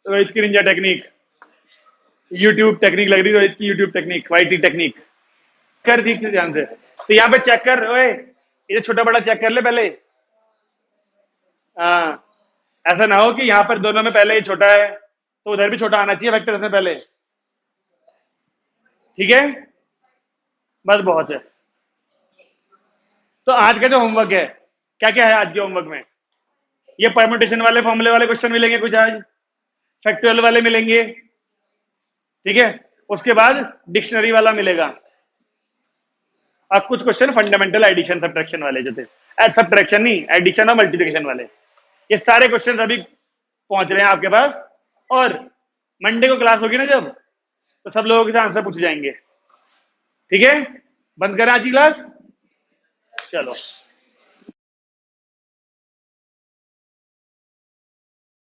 रोहित की निंजा टेक्निक, यूट्यूब टेक्निक लग रही रोहित की, यूट्यूब टेक्निक, वाईटी टेक्निक कर, ठीक से ध्यान से। तो यहाँ पे चेक कर, ओए ये छोटा बड़ा चेक कर ले पहले, हाँ ऐसा ना हो कि यहाँ पर दोनों में पहले ये छोटा है तो उधर भी छोटा आना चाहिए फैक्टर से पहले, ठीक है, बस बहुत है। तो आज का जो होमवर्क है, क्या क्या है आज के होमवर्क में, ये परम्यूटेशन वाले फॉर्मूले वाले क्वेश्चन मिलेंगे कुछ आज, फैक्टोरियल वाले मिलेंगे, ठीक है, उसके बाद डिक्शनरी वाला मिलेगा, और कुछ क्वेश्चन फंडामेंटल एडिशन सब्ट्रैक्शन वाले जो थे, सब्ट्रैक्शन नहीं एडिशन और मल्टीप्लिकेशन वाले, ये सारे क्वेश्चन अभी पहुंच रहे हैं आपके पास, और मंडे को क्लास होगी ना जब, तो सब लोगों के आंसर पूछे जाएंगे, ठीक है। बंद करें आज की क्लास, चलो।